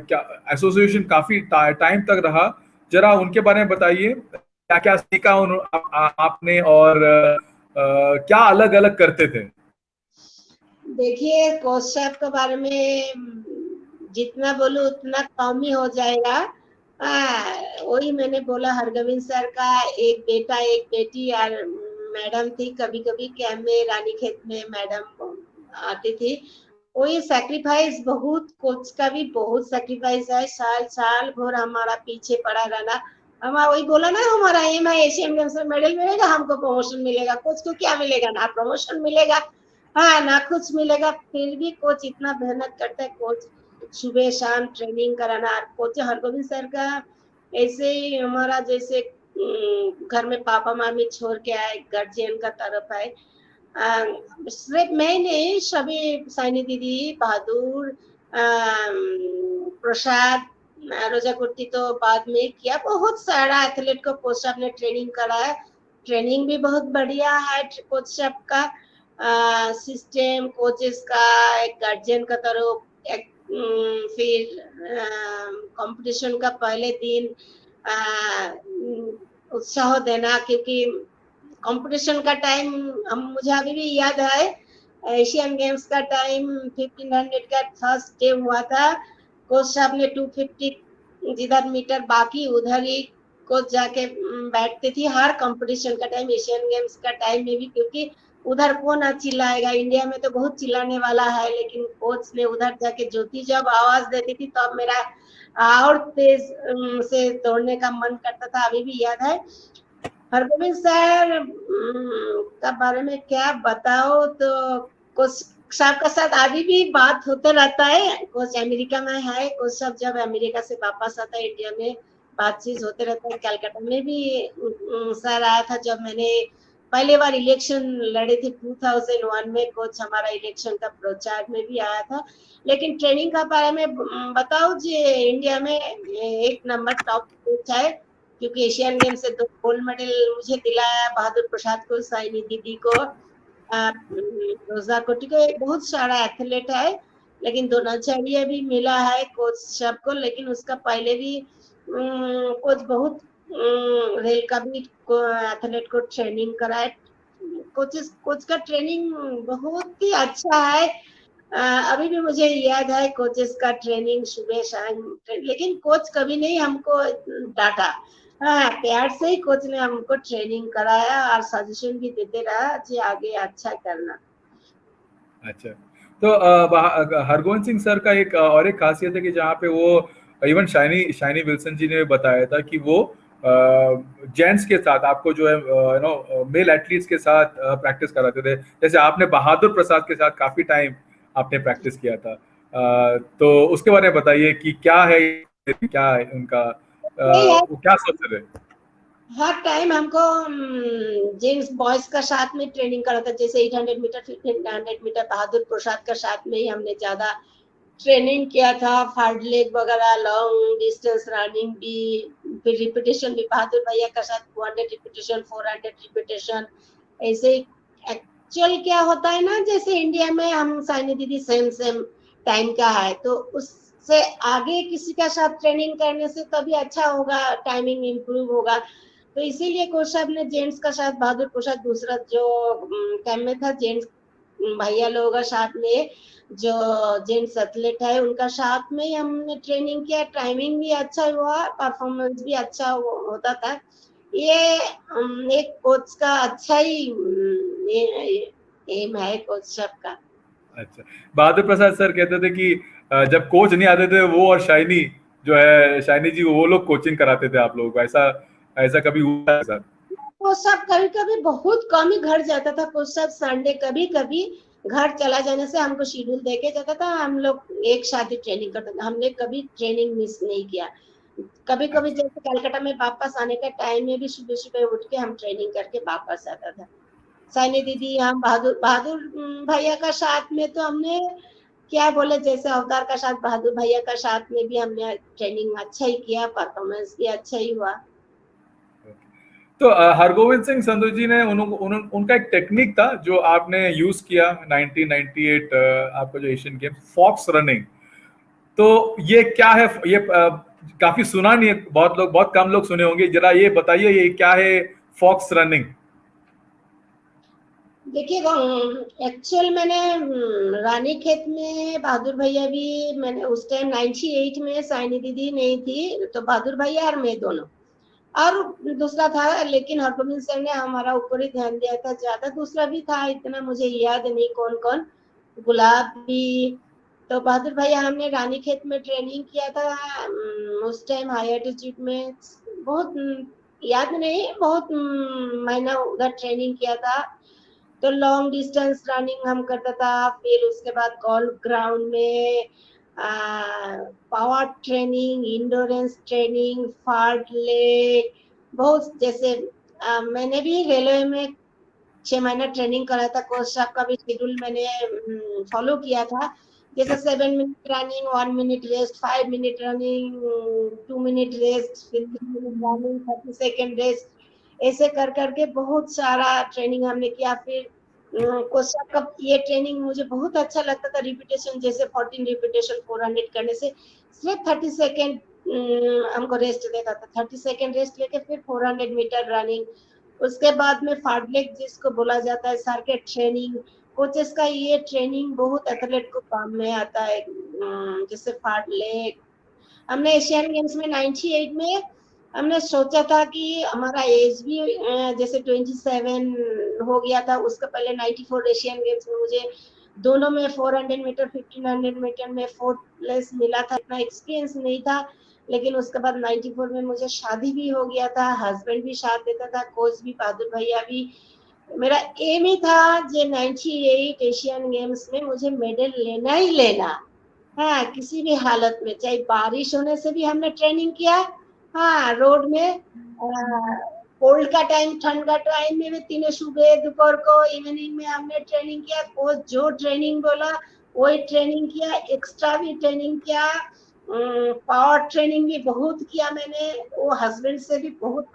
क्या एसोसिएशन काफी टाइम तक रहा, जरा उनके बारे में बताइए, क्या क्या सीखा आपने और क्या अलग अलग करते थे। देखिए, कोच साहब के बारे में जितना बोलूं उतना कम ही हो जाएगा। वही मैंने बोला, हरगोविंद सर का एक बेटा एक बेटी और मैडम थी, कभी कभी कैंप में रानीखेत में मैडम आती थी। वही सैक्रिफाइस बहुत, कोच का भी बहुत सैक्रिफाइस है, साल साल भर हमारा पीछे पड़ा रहना। हमारा वही बोला ना, हमारा एम है एशियन गेम्स में मेडल मिलेगा, हमको प्रमोशन मिलेगा। कोच को क्या मिलेगा? ना प्रमोशन मिलेगा, हाँ ना कुछ मिलेगा। फिर भी कोच इतना मेहनत करता है, कोच सुबह शाम ट्रेनिंग कराना। कोच हरगोविंद सर का ऐसे ही हमारा जैसे घर में पापा मामी छोड़ के आए, गार्जियन का तरफ है। सिर्फ मैं नहीं, सभी साइनी दीदी, बहादुर, प्रसाद, रोजा कुर्ती तो बाद में किया। बहुत सारा एथलीट को कोच साहब ने ट्रेनिंग कराया। ट्रेनिंग भी बहुत बढ़िया है कोच साहब का। सिस्टम कोचेस का, एक गार्जियन का तरफ, एक फिर कंपटीशन का पहले दिन उत्साह देना, क्योंकि कंपटीशन का टाइम मुझे अभी भी याद है। एशियन गेम्स का टाइम 1500 का फर्स्ट डे हुआ था। कोच साहब ने 250 जिधर मीटर बाकी उधर ही कोच जाके बैठती थी हर कंपटीशन का टाइम, एशियन गेम्स का टाइम में भी, क्योंकि उधर कौन चिल्लाएगा, इंडिया में तो बहुत चिल्लाने वाला है, लेकिन कोच ने उधर जाके ज्योति जब आवाज देती थी तब मेरा और तेज से दौड़ने का मन करता था, अभी भी याद है। हरगोविंद सर का बारे में क्या बताओ, तो कोच साहब का साथ अभी भी बात होता रहता है। कोच अमेरिका में है, कोच साहब जब अमेरिका से वापस आता है इंडिया में बातचीत होते रहता है। कलकत्ता में भी सर आया था जब मैंने पहले बार इलेक्शन लड़े थे 2001 में, कोच हमारा इलेक्शन का प्रचार में भी आया था। लेकिन ट्रेनिंग का बारे में बताओ जी, इंडिया में एक नंबर टॉप कोच है, क्योंकि एशियन गेम से 2 गोल्ड मेडल मुझे दिलाया, बहादुर प्रसाद को, साइनी दीदी को, रोजा कोटी को, बहुत सारा एथलीट है। लेकिन द्रोणाचार्य भी मिला है कोच सबको, लेकिन उसका पहले भी कोच बहुत रेल का भी एथलीट को ट्रेनिंग कराए। कोच का ट्रेनिंग बहुत ही अच्छा है। अभी भी मुझे याद है कोचेस का ट्रेनिंग सुबह शाम, लेकिन कोच कभी नहीं हमको डांटा। हाँ, प्यार से ही कोच ने हमको ट्रेनिंग कराया और सजेशन भी देते रहा जी आगे अच्छा करना। अच्छा, तो हरगोविंद सिंह सर का एक और एक खासियत है कि जहाँ पे वो इवन शाइनी विल्सन जी ने बताया था कि वो जेंट्स के साथ आपको जो है मेल एथलीट्स के साथ प्रैक्टिस कराते थे। जैसे आपने बहादुर प्रसाद के साथ काफी टाइम आपने प्रैक्टिस किया था, तो उसके बारे में बताइए कि क्या है उनका वो क्या सोचते थे। हर टाइम हमको जेंट्स बॉयज का साथ में ट्रेनिंग कराता, जैसे 800 मीटर 1500 मीटर बहादुर प्रसाद का साथ में ही हमने ज्यादा ट्रेनिंग किया था। फार्ड लेग वगैरह, लॉन्ग डिस्टेंस रनिंग भी, फिर रिपीटेशन भी बहादुर भैया का साथ 200 रिपीटेशन, 400 रिपीटेशन। ऐसे एक्चुअल क्या होता है ना, जैसे इंडिया में हम साइनी दीदी सेम टाइम का है, तो उससे आगे किसी का साथ ट्रेनिंग करने से तभी अच्छा होगा, टाइमिंग इम्प्रूव होगा। तो इसीलिए कोच साहब ने जेंट्स का साथ बहादुर प्रसाद, दूसरा जो कैंप में था जेंट्स भैया लोगों का साथ में, जो जेंट्स एथलीट है उनका साथ में ही हमने ट्रेनिंग किया। टाइमिंग भी अच्छा हुआ, परफॉर्मेंस भी अच्छा होता था। ये एक कोच का अच्छा ही एम है कोच सबका। अच्छा, बहादुर प्रसाद सर कहते थे कि जब कोच नहीं आते थे वो और शाइनी जो है, शाइनी जी, वो लोग कोचिंग कराते थे आप लोगों को, ऐसा ऐसा कभी हुआ है सर? कोच साहब कभी कभी बहुत कम ही घर जाता था। कोच साहब संडे कभी कभी घर चला जाने से हमको शेड्यूल देके जाता था, हम लोग एक साथ ही ट्रेनिंग करते थे। हमने कभी ट्रेनिंग मिस नहीं किया। कभी कभी अच्छा। जैसे कलकत्ता में वापस आने का टाइम में भी सुबह सुबह उठ के हम ट्रेनिंग करके वापस आता था। साइनी दीदी, हम बहादुर बहादुर भैया का साथ में तो हमने क्या बोले, जैसे अवतार का साथ बहादुर भैया का साथ में भी हमने ट्रेनिंग अच्छा ही किया, परफॉर्मेंस भी अच्छा ही हुआ। तो हरगोविंद सिंह संधू जी ने उनका एक टेक्निक था जो आपने यूज किया 1998 आपका जो एशियन गेम, फॉक्स रनिंग। तो ये क्या है? ये काफी सुना नहीं है, बहुत कम लोग सुने होंगे, जरा ये बताइए ये क्या है फॉक्स रनिंग? देखिए, एक्चुअल मैंने रानी खेत में बहादुर भैया भी, मैंने उस टाइम 98 में साइनी दीदी नहीं थी, तो बहादुर भैया और मैं दोनों, और दूसरा था, लेकिन हरगोविंद सर ने हमारा ऊपर ही ध्यान दिया था ज्यादा। दूसरा भी था, इतना मुझे याद नहीं कौन कौन, गुलाब भी। तो बहादुर भैया हमने रानी खेत में ट्रेनिंग किया था। उस टाइम हाई एल्टीट्यूड में बहुत याद नहीं, बहुत महीना उधर ट्रेनिंग किया था। तो लॉन्ग डिस्टेंस रनिंग हम करता था, फिर उसके बाद गोल्फ ग्राउंड में पावर ट्रेनिंग, इंडोरेंस ट्रेनिंग, फार्ड लेग, बहुत जैसे मैंने भी रेलवे में 6 महीना ट्रेनिंग करा था। कोच साहब का भी शेड्यूल मैंने फॉलो किया था। जैसे 7 minute running, 1 minute rest, 5 minute running, 2 minute rest, फिर 3 मिनट रनिंग, 30 सेकेंड रेस्ट, ऐसे कर करके बहुत सारा ट्रेनिंग हमने किया। फिर कोच साहब का ये ट्रेनिंग मुझे बहुत अच्छा लगता था। रिपीटेशन जैसे 14 रिपीटेशन 400 करने से सिर्फ 30 सेकेंड हमको रेस्ट देता था। 30 सेकेंड रेस्ट लेके फिर 400 मीटर रनिंग, उसके बाद में फार्डलेग जिसको बोला जाता है, सर्किट ट्रेनिंग। कोचेस का ये ट्रेनिंग बहुत एथलेट को काम में आता है। जैसे फार्डलेग हमने एशियन गेम्स में 98 में हमने सोचा था कि हमारा एज भी जैसे 27 हो गया था। उसके पहले 94 एशियन गेम्स में मुझे दोनों में 400 मीटर 1500 मीटर में 4th प्लेस मिला था। इतना एक्सपीरियंस नहीं था, लेकिन उसके बाद 94 में मुझे शादी भी हो गया था, हस्बैंड भी साथ देता था, कोच भी बहादुर भैया भी। मेरा एम ही था जे 98 एशियन गेम्स में मुझे मेडल लेना ही लेना। हाँ, किसी भी हालत में, चाहे बारिश होने से भी हमने ट्रेनिंग किया। हाँ, रोड में कोल्ड का टाइम, ठंड का टाइम में भी, तीनों सुबह दोपहर को इवनिंग में हमने ट्रेनिंग किया। कोच जो ट्रेनिंग बोला वही ट्रेनिंग किया, एक्स्ट्रा भी ट्रेनिंग किया। पावर ट्रेनिंग भी बहुत किया मैंने। वो हस्बैंड से भी बहुत,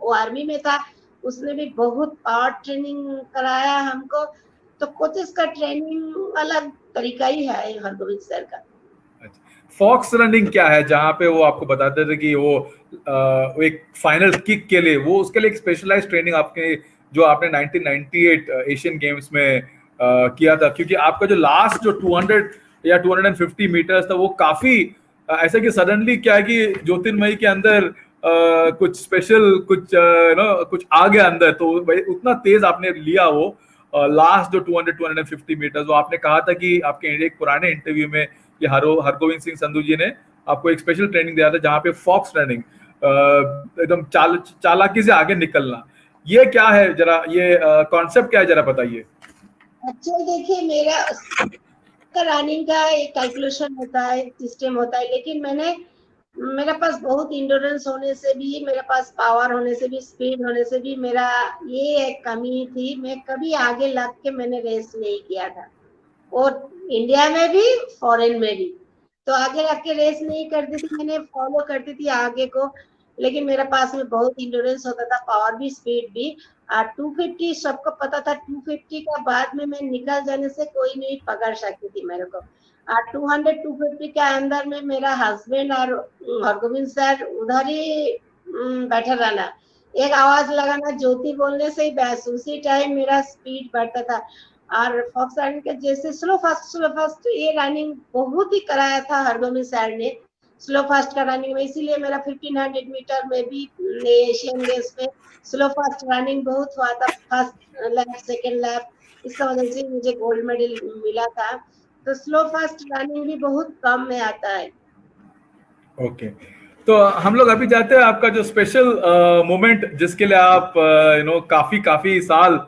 वो आर्मी में था, उसने भी बहुत पावर ट्रेनिंग कराया हमको। तो कोचेस का ट्रेनिंग अलग तरीका ही है हरगोविंद सर का। फॉक्स रनिंग क्या है, जहां पे वो आपको बताते थे कि वो एक फाइनल किक के लिए, वो उसके लिए एक स्पेशलाइज ट्रेनिंग आपके जो आपने 1998 एशियन गेम्स में किया था? क्योंकि आपका जो लास्ट जो 200 या 250 मीटर्स था वो काफी ऐसा कि सडनली क्या है कि ज्योतिर्मयी के अंदर कुछ स्पेशल कुछ कुछ आ गया अंदर, तो उतना तेज आपने लिया वो लास्ट जो 200-250 मीटर्स। वो आपने कहा था कि आपके एक पुराने इंटरव्यू में कि हरगोविंद सिंह संधू जी ने आपको एक स्पेशल ट्रेनिंग दिया था जहां पे फॉक्स रनिंग, एकदम चालाकी से आगे निकलना, ये क्या है, जरा ये कॉन्सेप्ट क्या है, जरा बताइए। अच्छा, देखिए, मेरा रनिंग का एक कैलकुलेशन होता है, सिस्टम होता है, लेकिन मेरे पास बहुत इंडोरेंस होने से भी, मेरे पास पावर होने से भी, स्पीड होने से भी, मेरा ये एक कमी थी, मैं कभी आगे लग के मैंने रेस नहीं किया था। और इंडिया में भी, फॉरेन में भी, तो आगे रख के रेस नहीं करती थी, मैंने फॉलो करती थी आगे को। लेकिन मेरे पास में बहुत इंडोरेंस होता था, पावर भी, स्पीड भी। 250 सबको पता था, 250 का बाद में मैं निकल जाने से कोई नहीं पकड़ सकती थी मेरे को। 200-250 के अंदर में मेरा हस्बैंड और हरगोविंद सर उधर ही बैठा रहना, एक आवाज लगाना, ज्योति बोलने से ही बस उसी टाइम मेरा स्पीड बढ़ता था। और फॉक्स रनिंग के जैसे स्लो फास्ट ये रनिंग बहुत ही कराया था हरगोविंद सर ने स्लो फास्ट का रनिंग में, इसीलिए मेरा 1500 मीटर में भी एशियन गेम्स में स्लो फास्ट रनिंग बहुत हुआ था, फर्स्ट लैप सेकंड लैप, इसका वजह से मुझे गोल्ड मेडल मिला था। तो स्लो फास्ट रनिंग भी बहुत कम में आता है। ओके, तो हम लोग अभी जाते हैं आपका जो स्पेशल मोमेंट जिसके लिए आप काफी काफी साल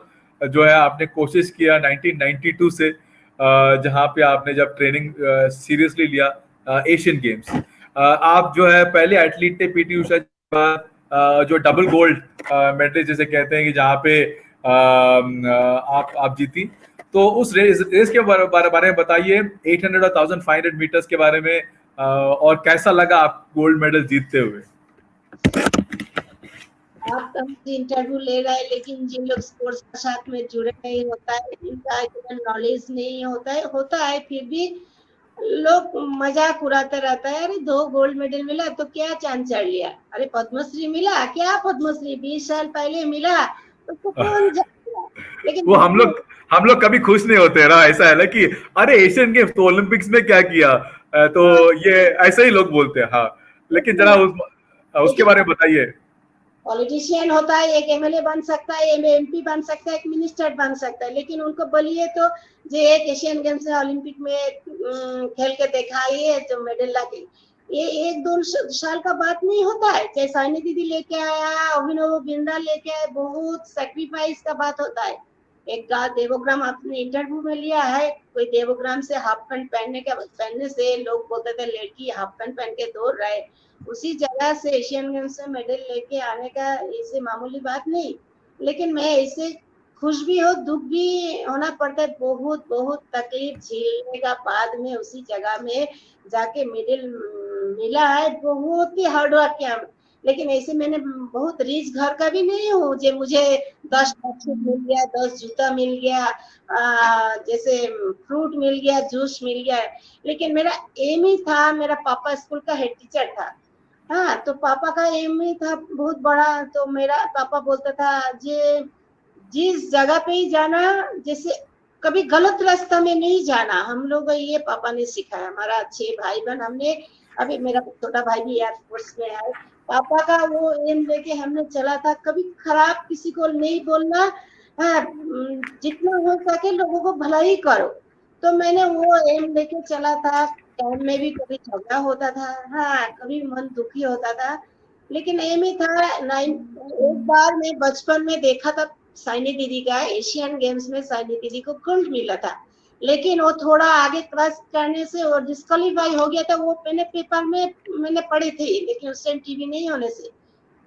जो है आपने कोशिश किया 1992 से, जहां पे आपने जब ट्रेनिंग सीरियसली लिया एशियन गेम्स। आप जो है पहले एथलीट थे पीटी उषा के बाद जो डबल गोल्ड मेडल जिसे कहते हैं कि जहाँ पे आप जीती। तो उस रेस के बारे में बताइए, 800 और 1500 मीटर्स के बारे में, और कैसा लगा आप गोल्ड मेडल जीतते हुए? आप हमसे इंटरव्यू ले रहे हैं, लेकिन जिन लोग स्पोर्ट्स के साथ में जुड़े नहीं होता है, इनका इतना नॉलेज नहीं होता है फिर भी लोग मजाक उड़ाते रहता है, अरे 2 गोल्ड मेडल मिला तो क्या चांद चढ़ लिया, अरे पद्मश्री मिला क्या, पद्मश्री 20 साल पहले मिला तो कौन जाएगा। लेकिन वो हम लोग कभी खुश नहीं होते ना, ऐसा है ना कि अरे एशियन गेम्स तो ओलंपिक्स में क्या किया, तो ये ऐसे ही लोग बोलते हैं। हाँ, लेकिन जरा उसके बारे में बताइए। पॉलिटिशियन होता है, एक एमएलए बन सकता है, एमपी बन सकता है, एक मिनिस्टर बन सकता है, लेकिन उनको बोलिए तो जो एक एशियन गेम्स में ओलंपिक में खेल के दिखाइए जो मेडल लाके, ये 1-2 साल का बात नहीं होता है। चाहे साइनी दीदी लेके आया, अभिनव बिंद्रा लेके आए, बहुत सेक्रीफाइस का बात होता है। एक देवोग्राम आपने इंटरव्यू में लिया है, कोई देवोग्राम से हाफ पैंट पहनने से लोग बोलते थे लड़की हाफ पैंट पहन के दौड़ रहे, उसी जगह से एशियन गेम्स में मेडल लेके आने का इसे मामूली बात नहीं। लेकिन मैं इसे खुश भी हो दुख भी होना पड़ता है, बहुत बहुत तकलीफ झेलने का बाद में उसी जगह में जाके मेडल मिला है, बहुत ही हार्ड वर्क किया। लेकिन ऐसे मैंने बहुत रिच घर का भी नहीं हूँ जो मुझे 10 बॉक्सेट मिल गया, 10 जूता मिल गया, जैसे फ्रूट मिल गया, जूस मिल गया। लेकिन मेरा एम ही था, मेरा पापा स्कूल का हेड टीचर था, हाँ, तो पापा का एम ही था बहुत बड़ा। तो मेरा पापा बोलता था जे जिस जगह पे ही जाना, जैसे कभी गलत रास्ता में नहीं जाना। हम लोग ये पापा ने सिखाया, हमारा 6 भाई बहन, हमने अभी मेरा छोटा भाई भी एयरफोर्स में है, पापा का वो एम लेके हमने चला था, कभी खराब किसी को नहीं बोलना, हाँ, जितना हो सके लोगों को भला ही करो। तो मैंने वो एम लेके चला था। टाइम में भी कभी झगड़ा होता था, हाँ, कभी मन दुखी होता था, लेकिन एम ही था। एक बार मैं बचपन में देखा था साइनी दीदी का, एशियन गेम्स में साइनी दीदी को गोल्ड मिला था, लेकिन वो थोड़ा आगे क्रॉस करने से और डिस्क्वालीफाई हो गया था। वो मैंने पेपर में मैंने पढ़ी थी, लेकिन उस टाइम टीवी नहीं होने से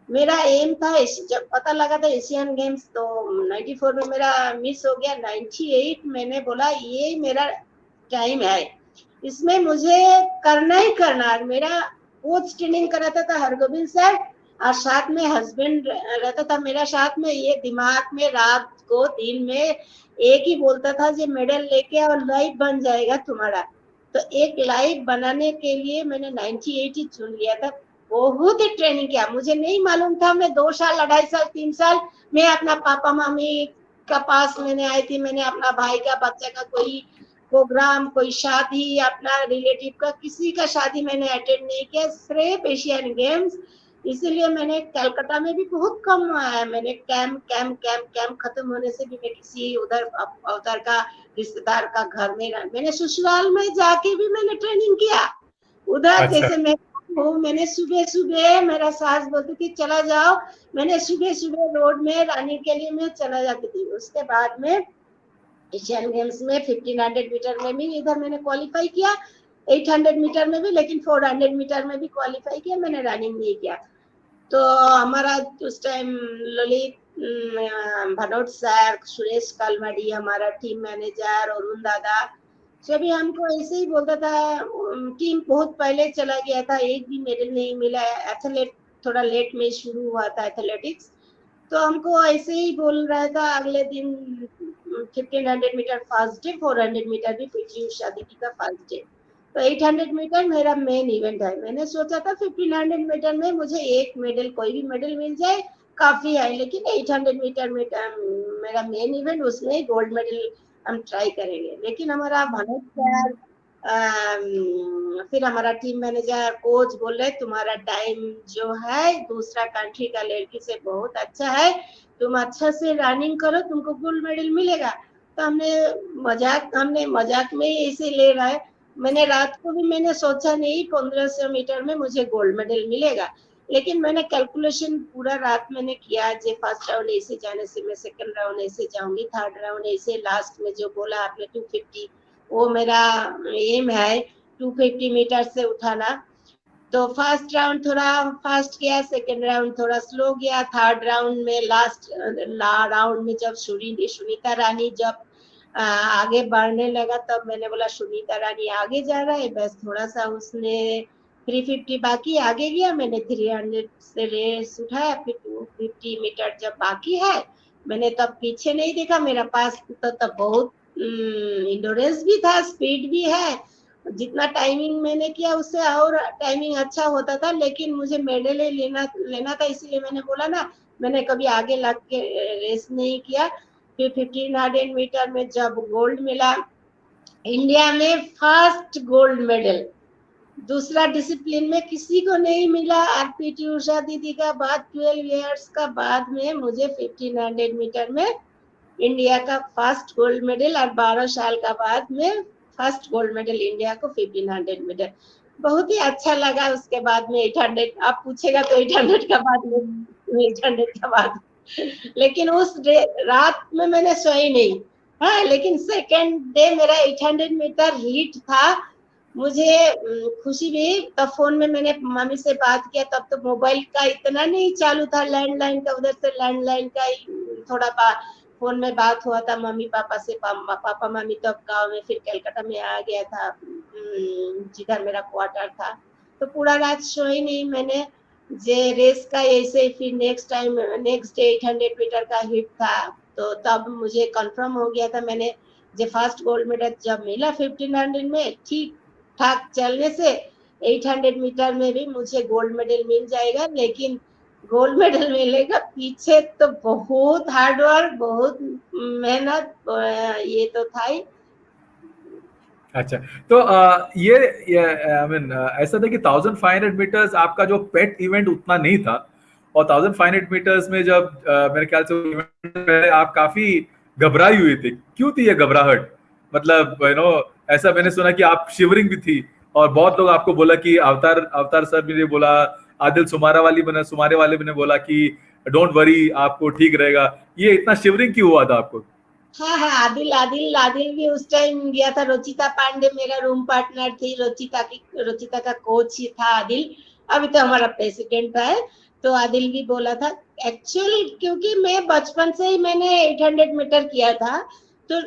मेरा एम था, जब पता लगा था एशियन गेम्स, तो 94 में मेरा मिस हो गया। 98 मैंने बोला ये मेरा टाइम है, इसमें मुझे करना ही करना। मेरा कोच ट्रेनिंग कराता था हरगोविंद सर, और साथ में हस्बैंड रहता था मेरा साथ में। ये दिमाग में रात को दिन में एक ही बोलता था जो मेडल लेके और लाइफ बन जाएगा तुम्हारा। तो एक लाइफ बनाने के लिए मैंने 98 ही चुन लिया था। बहुत ही ट्रेनिंग किया, मुझे नहीं मालूम था। मैं 2 साल 2.5 साल 3 साल मैं अपना पापा मम्मी का पास मैंने आई थी, मैंने अपना भाई का बच्चा का कोई प्रोग्राम, कोई शादी, अपना रिलेटिव का किसी का शादी मैंने अटेंड नहीं किया, सिर्फ एशियन गेम्स। इसीलिए मैंने कलकत्ता में भी बहुत कम आया, मैंने कैंप खत्म होने से भी मैं किसी उधर का रिश्तेदार का घर में मैंने ससुराल में जाके भी मैंने ट्रेनिंग किया उधर। अच्छा। जैसे मैं मैंने सुबह सुबह, मेरा सास बोलती थी चला जाओ, मैंने सुबह सुबह रोड में रनिंग के लिए मैं चला जाती थी। उसके बाद में एशियन गेम्स में 1500 मीटर में भी इधर मैंने क्वालिफाई किया, 800 मीटर में भी, लेकिन 400 मीटर में भी क्वालिफाई किया, मैंने रनिंग नहीं किया। तो हमारा उस टाइम ललित भनोट सर, सुरेश कालमाडी हमारा टीम मैनेजर, अरुण दादा, सभी हमको ऐसे ही बोलता था। टीम बहुत पहले चला गया था, एक भी मेडल नहीं मिला। एथलेट थोड़ा लेट में शुरू हुआ था एथलेटिक्स, तो हमको ऐसे ही बोल रहा था। अगले दिन 1500 मीटर फर्स्ट डे, 400 मीटर भी पीटी उषा दीदी का फर्स्ट डे, तो 800 मीटर मेरा मेन इवेंट है। मैंने सोचा था 1500 मीटर में मुझे एक मेडल, कोई भी मेडल मिल जाए काफी है, लेकिन 800 मीटर में मेरा मेन इवेंट, उसमें गोल्ड मेडल हम ट्राई करेंगे। लेकिन हमारा मनोज सर, फिर हमारा टीम मैनेजर, कोच बोल रहे तुम्हारा टाइम जो है दूसरा कंट्री का लड़की से बहुत अच्छा है, तुम अच्छा से रनिंग करो, तुमको गोल्ड मेडल मिलेगा। तो हमने मजाक में ही ऐसे ले रहा है। मैंने रात को भी मैंने सोचा नहीं 1500 मीटर में मुझे गोल्ड मेडल मिलेगा, लेकिन मैंने कैलकुलेशन पूरा रात मैंने किया। जे फर्स्ट राउंड ऐसे जाने से मैं सेकंड राउंड ऐसे जाऊंगी, थर्ड राउंड ऐसे, लास्ट में जो बोला आपने 250, वो मेरा एम है 250 मीटर से उठाना। तो फर्स्ट राउंड थोड़ा फास्ट गया, सेकंड राउंड थोड़ा स्लो गया, थर्ड राउंड में लास्ट राउंड में जब सुनीता रानी जब आगे बढ़ने लगा, तब मैंने बोला सुनीता रानी आगे जा रहा है, बस थोड़ा सा उसने 350 बाकी आगे गया, मैंने 300 से रेस उठाया। फिर 250 मीटर जब बाकी है, मैंने तब पीछे नहीं देखा, मेरा पास तो तब बहुत इंडोरेंस भी था, स्पीड भी है। जितना टाइमिंग मैंने किया उससे और टाइमिंग अच्छा होता था, लेकिन मुझे मेडल लेना था, इसीलिए मैंने बोला ना, मैंने कभी आगे लग के रेस नहीं किया। फिर 1500 मीटर में जब गोल्ड मिला, इंडिया में फर्स्ट गोल्ड मेडल, दूसरा डिसिप्लिन में किसी को नहीं मिला। और पीटी उषा दीदी का बाद 12 इयर्स का बाद में मुझे 1500 मीटर में इंडिया का फर्स्ट गोल्ड मेडल, और 12 साल का बाद में फर्स्ट गोल्ड मेडल इंडिया को 1500 मीटर। बहुत ही अच्छा लगा। उसके बाद में 800, आप पूछेगा तो 800 का बाद में 800 का बाद, लेकिन उस रात में मैंने सोई नहीं। हाँ, लेकिन सेकेंड डे मेरा 800 मीटर हीट था। मुझे खुशी भी, तब फोन में मैंने मम्मी से बात किया, तब तो मोबाइल का इतना नहीं चालू था, लैंडलाइन का, उधर से लैंडलाइन का थोड़ा फोन में बात हुआ था मम्मी पापा से। पापा मम्मी तो अब गाँव में, फिर कलकत्ता में आ गया था जिधर मेरा क्वार्टर था। तो पूरा रात सोई नहीं मैंने। जे रेस का ऐसे, फिर नेक्स्ट डे 800 मीटर का हिट था, तो तब मुझे कंफर्म हो गया था। मैंने जो फर्स्ट गोल्ड मेडल जब मिला 1500 में, ठीक ठाक चलने से 800 मीटर में भी मुझे गोल्ड मेडल मिल जाएगा। लेकिन गोल्ड मेडल मिलेगा पीछे तो बहुत हार्ड वर्क, बहुत मेहनत, ये तो था ही। अच्छा, तो ये आई मीन ऐसा था कि 1500 मीटर्स आपका जो पेट इवेंट उतना नहीं था, और 1500 मीटर्स में जब मेरे ख्याल से इवेंट पहले आप काफी घबराई हुई थी। क्यों थी ये घबराहट? मतलब ऐसा मैंने सुना कि आप शिवरिंग भी थी, और बहुत लोग आपको बोला कि अवतार सर भी ने बोला, आदिल सुमारे वाले भी ने बोला कि डोंट वरी, आपको ठीक रहेगा। ये इतना शिवरिंग क्यों हुआ था आपको? हाँ हाँ, आदिल भी उस टाइम गया था। रुचिता पांडे मेरा रूम पार्टनर थी, रुचिता का कोच ही था आदिल, अभी तो हमारा प्रेसिडेंट है। तो आदिल भी बोला था एक्चुअली, क्योंकि मैं बचपन से ही मैंने 800 मीटर किया था, तो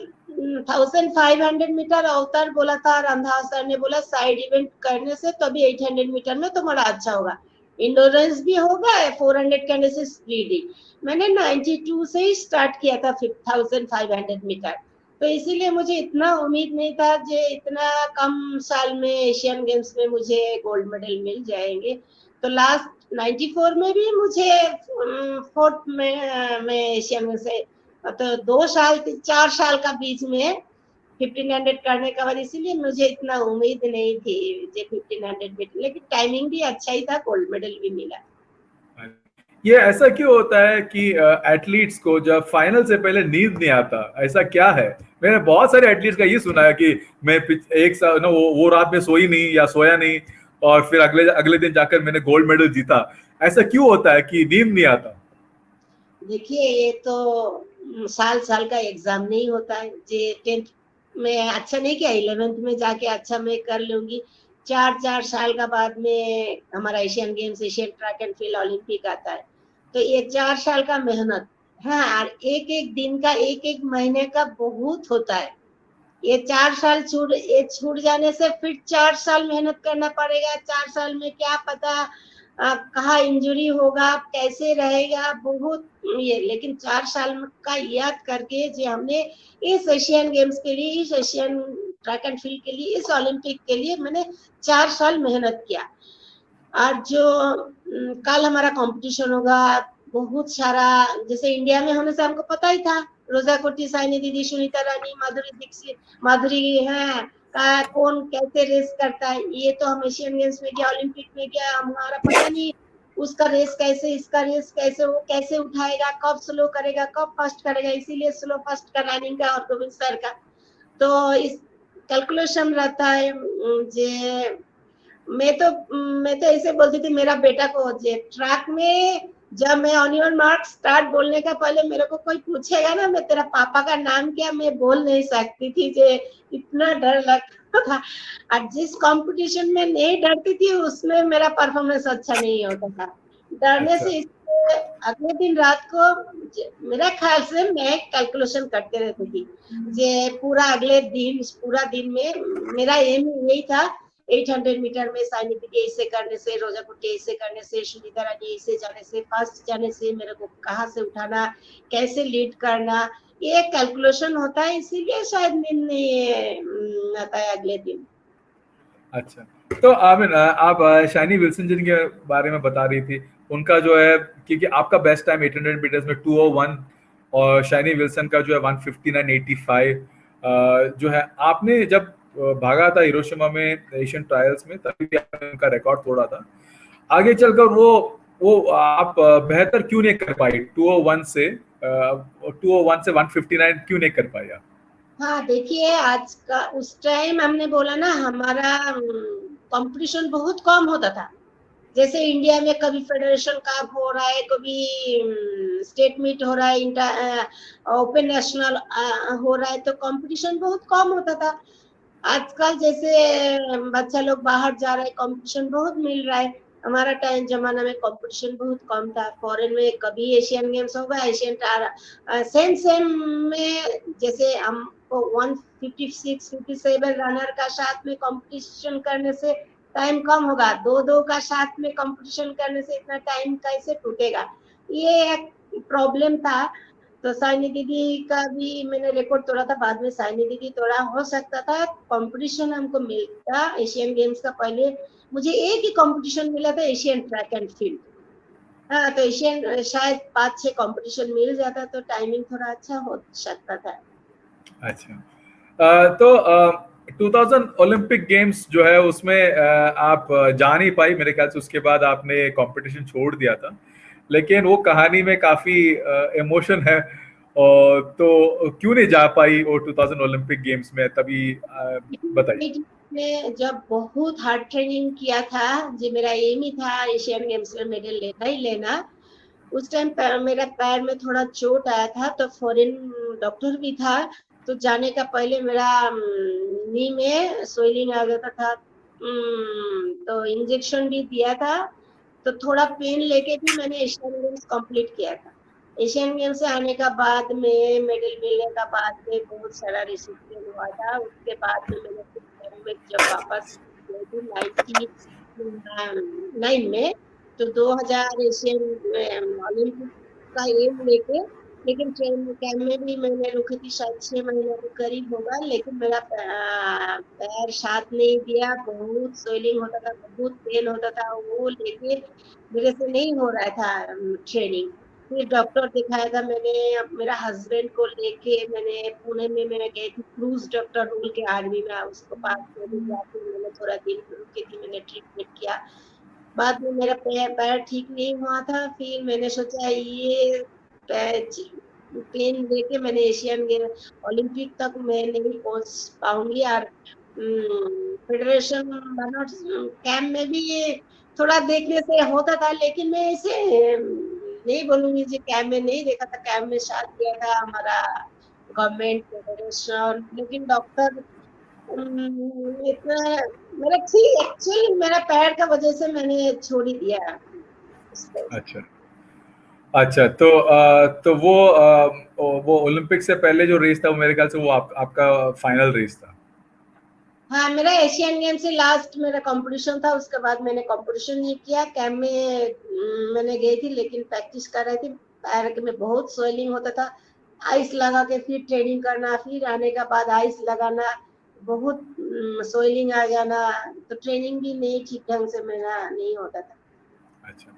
1500 मीटर अवतार बोला था, और अंधा सर ने बोला साइड इवेंट करने से तभी 800 मीटर में तुम्हारा अच्छा होगा, इंडोरेंस भी होगा, 400 करने से स्पीड ही। मैंने 92 से ही स्टार्ट किया था 1500 मीटर, तो इसीलिए मुझे इतना उम्मीद नहीं था कि इतना कम साल में एशियन गेम्स में मुझे गोल्ड मेडल मिल जाएंगे। तो लास्ट 94 में भी मुझे फोर्थ में एशियन में से, तो 4 साल का बीच में 1500 करने का बाद, इसीलिए मुझे इतना उम्मीद नहीं थी जे 1500 मीटर, लेकिन टाइमिंग भी अच्छा ही था, गोल्ड मेडल भी मिला। ये ऐसा क्यों होता है कि एथलीट्स को जब फाइनल से पहले नींद नहीं आता? ऐसा क्या है? मैंने बहुत सारे एथलीट्स का ये सुना है कि मैं एक साल वो रात में सोई नहीं या सोया नहीं, और फिर अगले दिन जाकर मैंने गोल्ड मेडल जीता। ऐसा क्यों होता है कि नींद नहीं आता? देखिए, ये तो साल साल का एग्जाम नहीं होता है। जे 10th में अच्छा नहीं किया, 11th में जाके अच्छा मैं कर लूंगी। 4 साल का बाद में हमारा Asian games, Asian track and field, Olympic आता है। तो ये 4 साल का मेहनत, हाँ, और एक एक दिन का, एक एक महीने का बहुत होता है। ये 4 साल छूट जाने से फिर 4 साल मेहनत करना पड़ेगा। 4 साल में क्या पता कहाँ इंजरी होगा, कैसे रहेगा, बहुत ये। लेकिन 4 साल का याद करके जो हमने इस एशियन गेम्स के लिए, इस एशियन ट्रैक एंड फील्ड के लिए, इस ओलंपिक के लिए मैंने 4 साल मेहनत किया। और जो कल हमारा कंपटीशन होगा बहुत सारा, जैसे इंडिया में होने से हमको पता ही था रोजा कोटी, साइनी दीदी, सुनीता रानी, माधुरी दीक्षित, माधुरी है का कौन कैसे रेस करता है, ये तो हम एशियन गेम्स में गया, ओलंपिक में गया, हमारा पता नहीं उसका रेस कैसे, इसका रेस कैसे, वो कैसे उठाएगा, कब स्लो करेगा, कब फास्ट करेगा, इसीलिए स्लो फास्ट का रनिंग का और गोविंद सर का तो इस कैलकुलेशन रहता है। जे मैं तो ऐसे बोलती थी मेरा बेटा को, जे ट्रैक में जब मैं ऑन योर मार्क स्टार्ट बोलने का पहले मेरे को कोई पूछेगा ना मैं तेरा पापा का नाम क्या, मैं बोल नहीं सकती थी, जे इतना डर लगता था। और जिस कंपटीशन में नहीं डरती थी उसमें मेरा परफॉर्मेंस अच्छा नहीं होता था, डरने अच्छा। से। अगले दिन रात को मेरा ख्याल से मैं कैलकुलेशन करते रहती थी, जे पूरा दिन में मेरा एम यही था 800 मीटर में साइनी दीदी ऐसे करने से, रोजा कुट्टी ऐसे करने से, सुनीता रानी ऐसे जाने से, फास्ट जाने से मेरे को कहाँ से उठाना, कैसे लीड करना, ये कैलकुलेशन होता है, इसीलिए शायद नींद नहीं आता है अगले दिन। अच्छा, तो आमिर आप शाइनी विल्सन जिन के बारे में बता रही थी, उनका जो है क्योंकि आपका बेस्ट टाइम 800 मीटर्स में 201 और शाइनी विल्सन का जो है 159.85 जो है, आपने जब भागा था हिरोशिमा में एशियन ट्रायल्स में तभी आपने उनका रिकॉर्ड तोड़ा था। आगे चलकर वो आप बेहतर क्यों नहीं कर पाई 201 से 159 क्यों नहीं कर पाई आप? हाँ देखिए, आज का उस टाइम हमने बोला ना हमारा कंपटीशन बहुत कम होता था। जैसे इंडिया में कभी फेडरेशन कप हो रहा है, कभी स्टेट मीट हो रहा है, ओपन नेशनल हो रहा है, तो कंपटीशन बहुत कम होता था। आजकल जैसे बच्चा लोग बाहर जा रहे हैं, कंपटीशन बहुत मिल रहा है। हमारा टाइम जमाना में कंपटीशन बहुत कम था। फॉरेन में कभी एशियन गेम्स होगा, सेम सेम में जैसे हमको 156 57 रनर का साथ में कंपटीशन करने से टाइम कम होगा, दो दो का साथ में कंपटीशन करने से इतना टाइम कैसे टूटेगा, ये एक प्रॉब्लम था। तो साइनी दीदी का भी मैंने रिकॉर्ड तोड़ा था, बाद में साइनी दीदी तोड़ा, हो सकता था कंपटीशन हमको मिलता एशियन गेम्स का। पहले मुझे एक ही कंपटीशन मिला था, एशियन ट्रैक एंड फील्ड। हाँ, तो एशियन शायद 5-6 कंपटीशन मिल जाता तो टाइमिंग थोड़ा अच्छा हो सकता था। अच्छा, तो 2000 ओलंपिक गेम्स जो है उसमें आप जा नहीं पाई मेरे ख्याल से, उसके बाद आपने कंपटीशन छोड़ दिया था, लेकिन वो कहानी में काफी इमोशन है, और तो क्यों नहीं जा पाई वो 2000 ओलंपिक गेम्स में तभी बताइए। मैं जब बहुत हार्ड ट्रेनिंग किया था, जो मेरा एम ही था एशियन गेम्स में मेडल लेना ही लेना, उस टाइम मेरा पैर में थोड़ा चोट आया था, तो फॉरेन डॉक्टर भी था, तो जाने का पहले मेरा नी में स्वेलिंग आ गया था, तो इंजेक्शन भी दिया था, तो थोड़ा पेन लेके भी मैंने एशियन गेम्स कंप्लीट किया था। एशियन गेम्स से आने का बाद में मेडल मिलने का बाद में बहुत सारा रिसेप्शन हुआ था। उसके बाद में मैंने जब वापस 1999 में, तो 2000 एशियन ओलंपिक का एम लेके, लेकिन ट्रेन कैम्प में भी मैंने रुकी थी, शायद 6 महीने के करीब होगा, लेकिन मेरा पैर साथ नहीं दिया, बहुत स्वेलिंग होता था, बहुत पेन होता था, वो लेके मेरे से नहीं हो रहा था ट्रेनिंग। फिर डॉक्टर दिखाया था मैंने, मेरा हस्बैंड को लेके मैंने पुणे में मैं गई थी, क्रूज डॉक्टर रूल के आर्मी में, उसको पास में भी जाके मैंने थोड़ा दिन रुकी थी, मैंने ट्रीटमेंट किया। बाद में मेरा पैर ठीक नहीं हुआ था, फिर मैंने सोचा ये पेन लेके मैंने एशियन गेम ओलंपिक तक मैं नहीं पहुंच पाऊंगी। और फेडरेशन कैंप में भी थोड़ा देखने से होता था, लेकिन मैं इसे नहीं बोलूंगी जी कैंप में नहीं देखा था, कैंप में साथ दिया था हमारा गवर्नमेंट फेडरेशन, लेकिन डॉक्टर इतना मेरा ठीक एक्चुअली मेरा पैर का वजह से मैंने छोड़ ही दिया उसको। अच्छा, अच्छा, तो वो ओलंपिक से पहले जो रेस था वो मेरे ख्याल से वो आपका फाइनल रेस था। हाँ, मेरा एशियन गेम से लास्ट मेरा कंपटीशन था, उसके बाद मैंने कंपटीशन नहीं किया। कैंप में मैंने गई थी, लेकिन प्रैक्टिस कर रही थी, पैर में बहुत स्वेलिंग होता था, आइस लगा के फिर ट्रेनिंग करना, फिर आने के बाद आइस लगाना, बहुत स्वेलिंग आ जाना, तो ट्रेनिंग भी नहीं ठीक ढंग से मेरा नहीं होता था। अच्छा,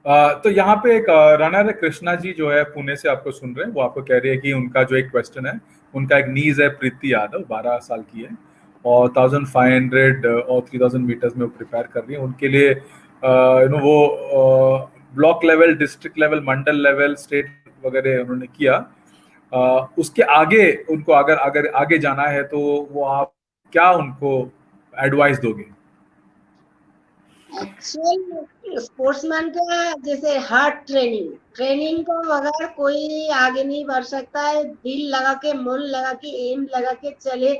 तो यहाँ पे एक रनर है कृष्णा जी, जो है पुणे से आपको सुन रहे हैं, वो आपको कह रही है कि उनका जो एक क्वेश्चन है, उनका एक नीज है प्रीति यादव, 12 साल की है और 1500 और 3000 मीटर्स में वो प्रिपेयर कर रही है। उनके लिए वो ब्लॉक लेवल, डिस्ट्रिक्ट लेवल, मंडल लेवल, स्टेट वगैरह उन्होंने किया। उसके आगे उनको अगर अगर आगे जाना है तो वो आप क्या उनको एडवाइस दोगे? एक्चुअल स्पोर्ट्समैन का जैसे हार्ट ट्रेनिंग को अगर कोई आगे नहीं बढ़ सकता है, दिल लगा के, मन लगा के, एम लगा के चले,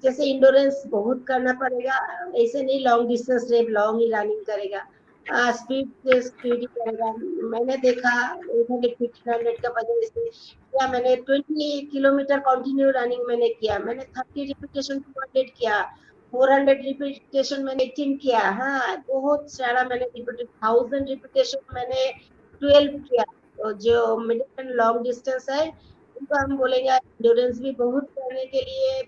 जैसे इंडोरेंस बहुत करना पड़ेगा, ऐसे नहीं लॉन्ग डिस्टेंस रेस लॉन्ग ही रनिंग करेगा, स्पीड ही करेगा। मैंने देखा 800 का वजन से किया, मैंने 20 किलोमीटर कंटिन्यू रनिंग मैंने किया, मैंने 30 रिपीटेशन 200 किया, 400 रिपीटेशन मैंने 18 किया, हाँ बहुत सारा मैंने 1000 रिपीटेशन मैंने 12 किया। तो जो मिडिल एंड लॉन्ग डिस्टेंस है उनको हम बोलेंगे एंड्योरेंस भी बहुत करने के लिए,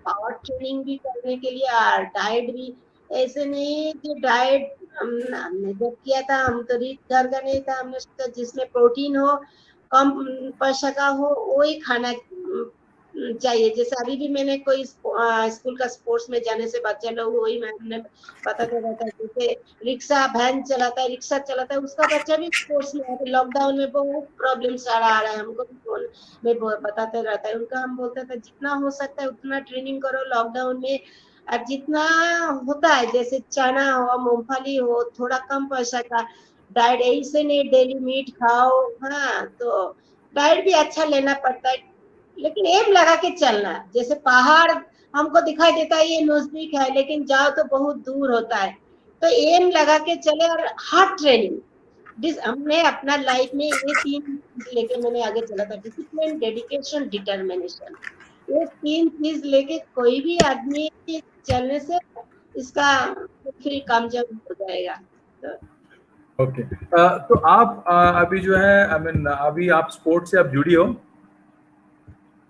पावर ट्रेनिंग भी करने के लिए, और डाइट भी ऐसे नहीं कि डाइट हमने जब किया था हम तो रिच घर का नहीं था, हमने सोचा जिसमें प्रोटीन हो, कम पैसा का हो, वही खाना चाहिए। जैसे अभी भी मैंने कोई स्कूल का स्पोर्ट्स में जाने से बच्चे लोग वही मैंने पता चला था, जैसे रिक्शा वैन चलाता है, रिक्शा चलाता है, उसका बच्चा भी स्पोर्ट्स में है। लॉकडाउन में बहुत प्रॉब्लम सारा आ रहा है, हमको भी फोन में बताते रहता है। उनका हम बोलते थे जितना हो सकता है उतना ट्रेनिंग करो लॉकडाउन में, और जितना होता है जैसे चना हो, मूंगफली हो, थोड़ा कम पैसा का डाइट, ऐसे नहीं डेली मीट खाओ, हाँ तो डाइट भी अच्छा लेना पड़ता है, लेकिन एम लगा के चलना। जैसे पहाड़ हमको दिखाई देता है ये नजदीक है, लेकिन जाओ तो बहुत दूर होता है, तो एम लगा के चले। और हार्ड ट्रेनिंग हमने अपना लाइफ में ये 3 चीज लेके मैंने आगे चला था, डिसिप्लिन, डेडिकेशन, डिटर्मिनेशन। ये 3 चीज लेके कोई भी आदमी चलने से इसका फिर कामयाब हो जाएगा। तो ओके तो आप अभी जो है आई मीन अभी आप स्पोर्ट्स से आप जुड़ी हो?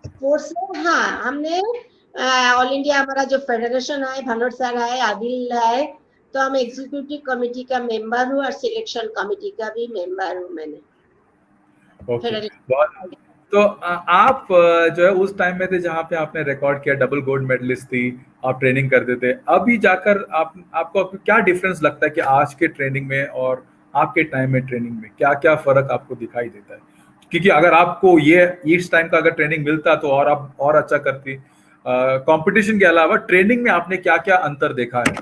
स्पोर्ट्स में हाँ, हमने ऑल इंडिया हमारा जो फेडरेशन है, भनोट सर है, आदिल है, तो हम एग्जीक्यूटिव कमेटी का मेंबर हूँ और सिलेक्शन कमेटी का भी मेंबर हूँ मैंने। ओके तो आप जो है उस टाइम में थे जहाँ पे आपने रिकॉर्ड किया, डबल गोल्ड मेडलिस्ट थी, आप ट्रेनिंग करते थे। अभी जाकर आपको क्या डिफरेंस लगता है कि आज के ट्रेनिंग में और आपके टाइम में ट्रेनिंग में क्या क्या फर्क आपको दिखाई देता है? क्योंकि अगर आपको ये इस टाइम का अगर ट्रेनिंग मिलता तो और आप और अच्छा करती। कंपटीशन के अलावा ट्रेनिंग में आपने क्या क्या अंतर देखा है?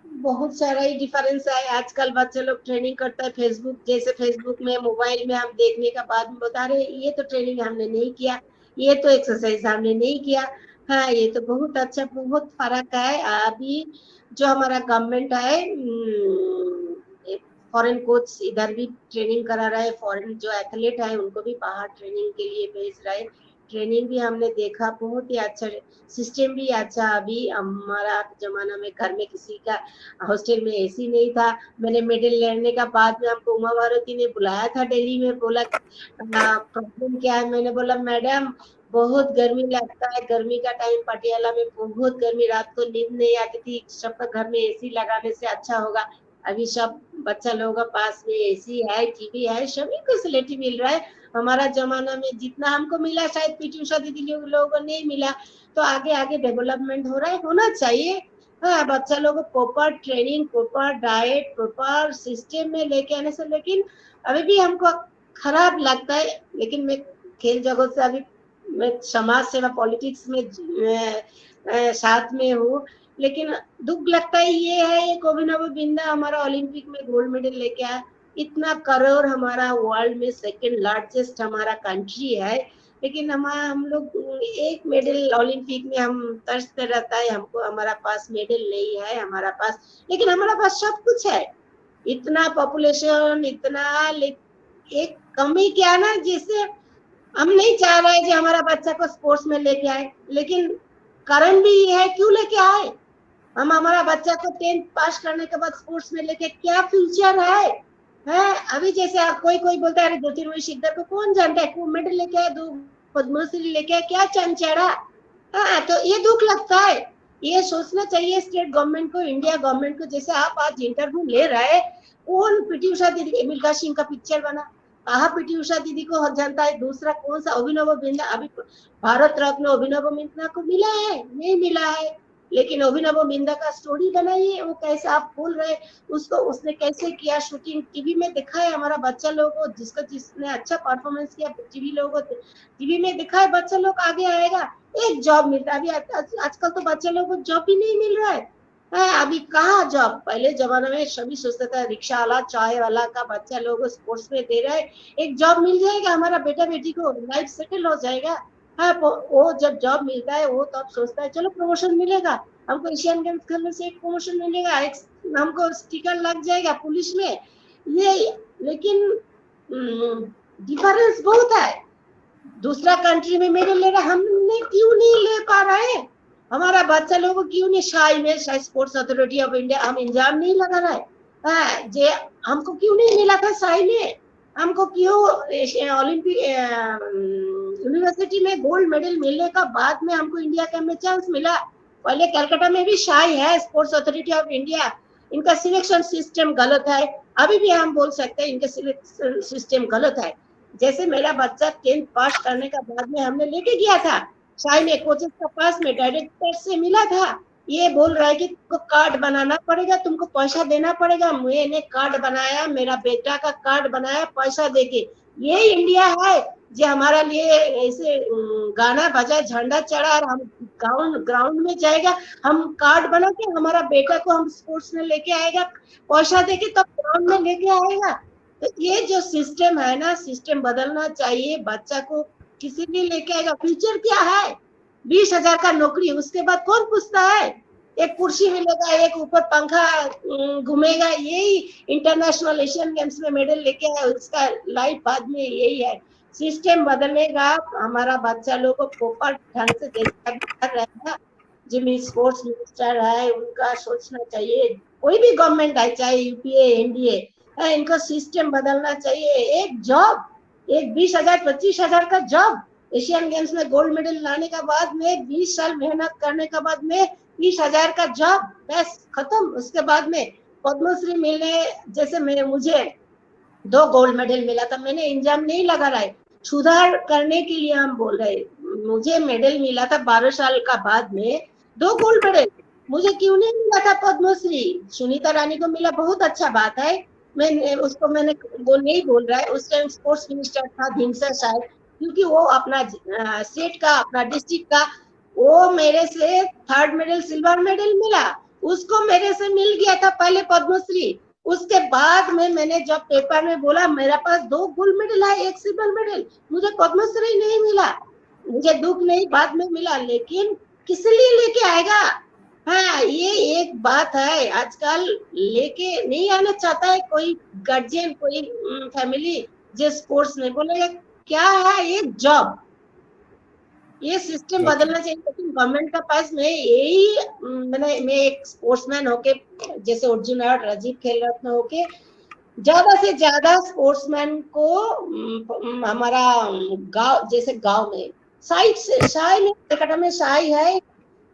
बहुत सारा ही डिफरेंस है। आजकल बच्चे लोग ट्रेनिंग करता है फेसबुक, जैसे फेसबुक में मोबाइल में हम देखने का बाद में बता रहे ये तो ट्रेनिंग हमने नहीं किया, ये तो एक्सरसाइज हमने नहीं किया। हाँ ये तो बहुत अच्छा, बहुत फर्क है। अभी जो हमारा गवर्नमेंट है, फॉरेन कोच इधर भी ट्रेनिंग करा रहा है, फॉरेन जो एथलीट है उनको भी बाहर ट्रेनिंग के लिए भेज रहा है। ट्रेनिंग भी हमने देखा, बहुत ही अच्छा सिस्टम भी अच्छा। अभी हमारा जमाना में घर में किसी का हॉस्टल में एसी नहीं था। मैंने मेडल लेने का बाद में हमको उमा भारती ने बुलाया था दिल्ली में, बोला प्रॉब्लम क्या है, मैंने बोला मैडम बहुत गर्मी लगता है, गर्मी का टाइम पटियाला में बहुत गर्मी, रात को नींद नहीं आती थी, सबका घर में एसी लगाने से अच्छा होगा। अभी सब बच्चा लोगों का पास में एसी है, टीवी है, सभी फैसिलिटी मिल रहा है। हमारा जमाना में जितना हमको मिला शायद पीटी उषा दीदी लोगों को नहीं मिला। तो आगे आगे डेवलपमेंट हो रहा है, होना चाहिए। हाँ बच्चा लोगों को proper training, proper diet, proper system में लेके आने से, लेकिन अभी भी हमको खराब लगता है। लेकिन मैं खेल जगत से अभी मैं समाज सेवा पॉलिटिक्स में साथ में हूँ, लेकिन दुख लगता है ये है, ये अभिनव बिंदा हमारा ओलंपिक में गोल्ड मेडल लेके आया, इतना करोड़ हमारा वर्ल्ड में सेकंड लार्जेस्ट हमारा कंट्री है, लेकिन हम लोग एक मेडल ओलंपिक में हम तरसते रहता है, हमको हमारा पास मेडल नहीं है हमारा पास, लेकिन हमारा पास सब कुछ है। इतना पॉपुलेशन, इतना एक कमी क्या ना, जिससे हम नहीं चाह रहे कि हमारा बच्चा को स्पोर्ट्स में लेके आए, लेकिन कारण भी ये है क्यों लेके आए। हम हमारा बच्चा को 10th पास करने के बाद स्पोर्ट्स में लेके क्या फ्यूचर है। अभी जैसे कोई कोई बोलता है ज्योतिर्मयी सिकदर को कौन जानता है, को मेडल लेके आए, 2 पद्मश्री लेके आए, क्या चमचेड़ा। हाँ तो ये दुख लगता है, ये सोचना चाहिए स्टेट गवर्नमेंट को, इंडिया गवर्नमेंट को। जैसे आप आज इंटरव्यू ले रहे, कौन पीटी उषा दीदी, मिल्खा सिंह का पिक्चर बना, कहा पीटी उषा दीदी को जानता है? दूसरा कौन सा? अभिनव बिंद्रा, अभी भारत रत्न अभिनव बिंद्रा को मिला है? नहीं मिला है। लेकिन अभिनव बिंद्रा का स्टोरी बनाइए, वो कैसे आप बोल रहे, उसको उसने कैसे किया शूटिंग, टीवी में दिखा है हमारा बच्चा लोगों, जिसने अच्छा परफॉर्मेंस किया टीवी लोगों, टीवी में दिखा है, बच्चा लोग आगे आएगा, एक जॉब मिलता है। अभी आजकल तो बच्चे लोगों को जॉब ही नहीं मिल रहा है। अभी कहाँ जॉब? पहले जमाने में सभी सोचता था रिक्शा वाला, चाय वाला का बच्चा लोग स्पोर्ट्स में दे रहा है, एक जॉब मिल जाएगा, हमारा बेटा बेटी को लाइफ सेटल हो जाएगा। हाँ, वो जब जॉब मिलता है वो तो अब सोचता है चलो प्रमोशन मिलेगा, हमको एशियन गेम्स खेलने से एक प्रमोशन मिलेगा, एक हमको स्टिकर लग जाएगा पुलिस में, ये। लेकिन डिफरेंस बहुत है। दूसरा कंट्री में मेडल ले रहा, हमने क्यों नहीं ले पा रहे? हमारा बच्चा लोगों को क्यों नहीं? शायद स्पोर्ट्स अथॉरिटी ऑफ इंडिया हम एग्जाम नहीं लगा रहा है, जे हमको क्यों नहीं मिला था शाही में? हमको क्यों ओलंपिक यूनिवर्सिटी में गोल्ड मेडल मिलने का बाद में हमको इंडिया कैंप में चांस मिला? पहले कलकत्ता में भी शाही है, स्पोर्ट्स अथॉरिटी ऑफ इंडिया, इनका सिलेक्शन सिस्टम गलत है। अभी भी हम बोल सकते हैं इनका सिलेक्शन सिस्टम गलत है। जैसे मेरा बच्चा 10th पास करने का बाद में हमने लेके गया था शाही में, कोचेस का पास में डायरेक्टर से मिला था, ये बोल रहा है कि तुमको कार्ड बनाना पड़ेगा, तुमको पैसा देना पड़ेगा। मैंने कार्ड बनाया, मेरा बेटा का कार्ड बनाया पैसा देके। ये इंडिया है जो हमारा लिए ऐसे गाना बजा, झंडा चढ़ा और हम ग्राउंड में जाएगा, हम कार्ड बना के हमारा बेटा को हम स्पोर्ट्स में लेके आएगा, पैसा देके तब ग्राउंड में लेके आएगा। तो ये जो सिस्टम है ना, सिस्टम बदलना चाहिए। बच्चा को किसी भी लेके आएगा, फ्यूचर क्या है? 20,000 का नौकरी, उसके बाद कौन पूछता है? एक कुर्सी मिलेगा, एक ऊपर पंखा घूमेगा, यही इंटरनेशनल एशियन गेम्स में मेडल लेके आया, उसका लाइफ बाद में यही है। सिस्टम बदलेगा, हमारा बच्चा लोग को प्रॉपर ढंग से जैसा रहेगा। जिन स्पोर्ट्स मिनिस्टर है उनका सोचना चाहिए, कोई भी गवर्नमेंट है, चाहे यूपीए एनडीए, इनको सिस्टम बदलना चाहिए। एक जॉब, एक 20,000 25,000 का जॉब, एशियन गेम्स में गोल्ड मेडल लाने का बाद में 20 साल मेहनत करने के बाद में 20,000 का जॉब, बस खत्म। उसके बाद में पद्मश्री मिलने, जैसे मुझे 2 गोल्ड मेडल मिला था, मैंने एग्जाम नहीं लगा रहा है, सुधार करने के लिए हम बोल रहे। मुझे मेडल मिला था 12 साल का बाद में, 2 गोल्ड मेडल, मुझे क्यों नहीं मिला था पद्मश्री? सुनीता रानी को मिला, बहुत अच्छा बात है, मैंने उसको मैंने वो नहीं बोल रहा है। उस टाइम स्पोर्ट्स मिनिस्टर था ढींगसा शायद, क्योंकि वो अपना स्टेट का, अपना डिस्ट्रिक्ट का, वो मेरे से 3rd मेडल सिल्वर मेडल मिला, उसको मेरे से मिल गया था पहले पद्मश्री। उसके बाद में मैंने जब पेपर में बोला मेरे पास 2 गोल्ड मेडल है, 1 सिल्वर मेडल, मुझे पद्मश्री नहीं मिला, मुझे दुख नहीं, बाद में मिला, लेकिन किस लिए लेके आएगा? हाँ, ये एक बात है, आजकल लेके नहीं आना चाहता है कोई गार्जियन, कोई फैमिली जो स्पोर्ट्स में बोलेगा क्या है ये जॉब। ये सिस्टम बदलना चाहिए। लेकिन गवर्नमेंट का पास में यही, मैं एक स्पोर्ट्समैन होके, जैसे अर्जुन अवार्ड, राजीव खेल रत्न होके, ज्यादा से ज्यादा स्पोर्ट्समैन को हमारा गांव, जैसे गांव में साइड से शाही में शाही है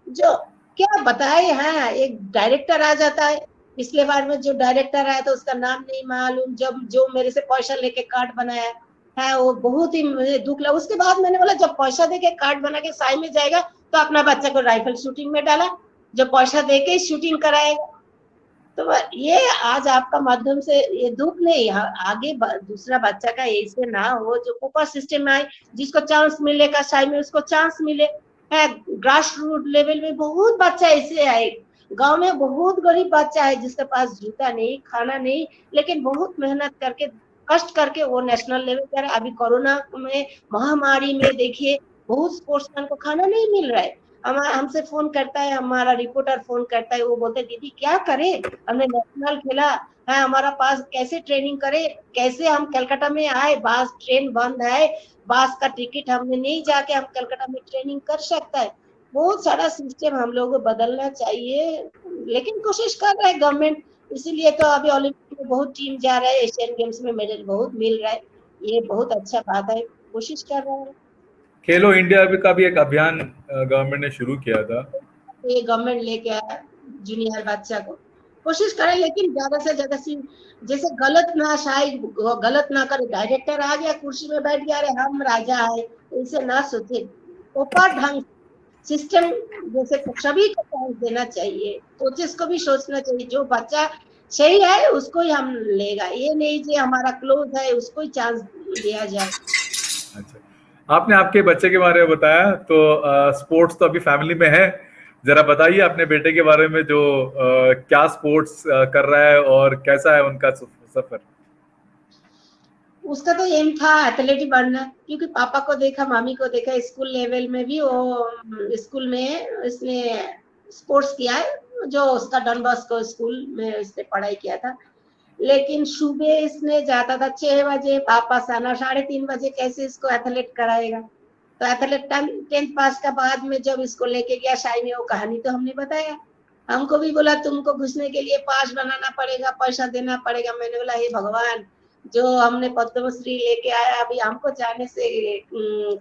जो क्या बताए। हाँ, एक डायरेक्टर आ जाता है, पिछले बार में जो डायरेक्टर आया था उसका नाम नहीं मालूम, जब जो मेरे से पैसा लेके कार्ड बनाया है, वो बहुत ही मुझे दुख लगा। उसके बाद मैंने बोला जब पैसा देके कार्ड बना के साई में जाएगा तो अपना बच्चा को राइफल शूटिंग में डाला, जो पैसा देके शूटिंग कराएगा। तो ये आज आपका माध्यम से ये दुख नहीं, आगे दूसरा बच्चा का ऐसे ना हो, जो ऊपर सिस्टम में आए, जिसको चांस मिलेगा साई में उसको चांस मिले। है ग्रास रूट लेवल में बहुत बच्चा ऐसे आए, गांव में बहुत गरीब बच्चा है जिसके पास जूता नहीं, खाना नहीं, लेकिन बहुत मेहनत करके, कष्ट करके वो नेशनल लेवल पर। अभी कोरोना में, महामारी में देखिए बहुत स्पोर्ट्समैन को खाना नहीं मिल रहा है। हमसे फोन करता है, हमारा रिपोर्टर फोन करता है, वो बोलते दीदी क्या करे, हमने नेशनल खेला है, हमारा पास कैसे ट्रेनिंग करे, कैसे हम कलकत्ता में आए, बस ट्रेन बंद है, बस का टिकट हमने नहीं जाके हम कलकत्ता में ट्रेनिंग कर सकता है। बहुत सारा सिस्टम हम लोगों को बदलना चाहिए, लेकिन कोशिश कर रहा है गवर्नमेंट। इसीलिए तो अभी ओलंपिक में बहुत टीम जा रहा है, एशियन गेम्स में मेडल बहुत मिल रहा है, ये बहुत अच्छा बात है, कोशिश कर रहा है। खेलो इंडिया का भी एक अभियान गवर्नमेंट ने शुरू किया था, ये गवर्नमेंट लेके आया जूनियर बच्चा को, कोशिश करें लेकिन ज्यादा से ज्यादा जैसे गलत ना शायद गलत ना करे, डायरेक्टर आ गया कुर्सी में बैठ गया, अरे हम राजा है, ऐसे ना सोचे, प्रॉपर ढंग सिस्टम जैसे सभी को चांस देना चाहिए, कोचेस को भी सोचना चाहिए जो बच्चा सही है उसको ही हम लेगा, ये नहीं कि हमारा क्लोज है उसको ही चांस दिया जाए। अच्छा, आपने आपके बच्चे के बारे में बताया, तो स्पोर्ट्स तो अभी फैमिली में है, जरा बताइए अपने बेटे के बारे में, जो क्या स्पोर्ट्स कर रहा है और कैसा है उनका सफर। उसका तो एम था एथलेटिक बनना, क्योंकि पापा को देखा मामी को देखा स्कूल लेवल में भी वो स्कूल में इसने स्पोर्ट्स किया है, जो उसका डॉन बॉस्को स्कूल में इसने पढ़ाई किया था, लेकिन सुबह इसने जाता था 6 बजे, वापस आना 3:30 बजे, कैसे इसको एथलेट कराएगा। तो एथलेट 10th पास का बाद में जब इसको लेके गया शाही में, वो कहानी तो हमने बताया, हमको भी बोला तुमको घुसने के लिए पास बनाना पड़ेगा, पैसा देना पड़ेगा। मैंने बोला हे भगवान, जो हमने पद्मश्री लेके आया अभी हमको जाने से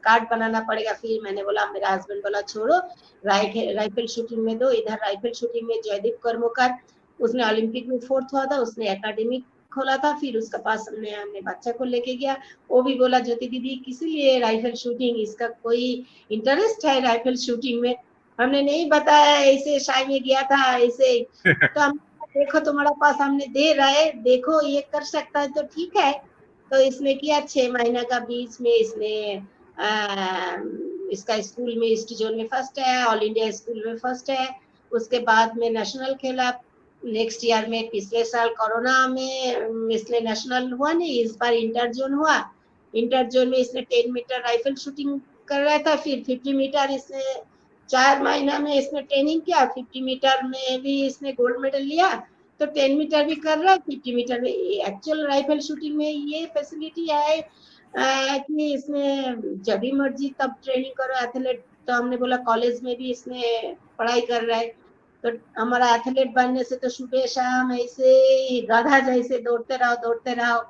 कार्ड बनाना पड़ेगा। फिर मैंने बोला, मेरा हस्बैंड बोला छोड़ो, राइफल शूटिंग में दो। इधर राइफल शूटिंग में जयदीप कर्मकार, उसने ओलंपिक में 4th हुआ था, उसने एकेडमी खोला था, फिर उसके पास हमने बच्चा को लेके गया, वो भी बोला ज्योति दीदी किसी लिए राइफल शूटिंग, इसका कोई इंटरेस्ट है राइफल शूटिंग में। हमने नहीं बताया, ऐसे शाही में गया था ऐसे, तो हम देखो तुम्हारा पास हमने दे रहा है, देखो ये कर सकता है तो ठीक है। तो इसने किया 6 महीने का, बीच में इसने इसका स्कूल में ईस्ट जोन में फर्स्ट है, ऑल इंडिया स्कूल में फर्स्ट है, उसके बाद में नेशनल खेला नेक्स्ट ईयर में। पिछले साल कोरोना में इसलिए नेशनल हुआ नहीं, इस बार इंटर जोन हुआ। इंटर जोन में इसने 10 मीटर राइफल शूटिंग कर रहा था, फिर 50 मीटर इसने 4 महीना में इसने ट्रेनिंग किया, 50 मीटर में भी इसने गोल्ड मेडल लिया, तो 10 मीटर भी कर रहा है, 50 मीटर में। एक्चुअल राइफल शूटिंग में ये फैसिलिटी है कि इसमें जब भी मर्जी तब ट्रेनिंग करो एथलेट। तो हमने बोला कॉलेज में भी इसने पढ़ाई कर रहा है, तो हमारा एथलीट बनने से तो सुबह शाम ऐसे ही गधा जैसे दौड़ते रहो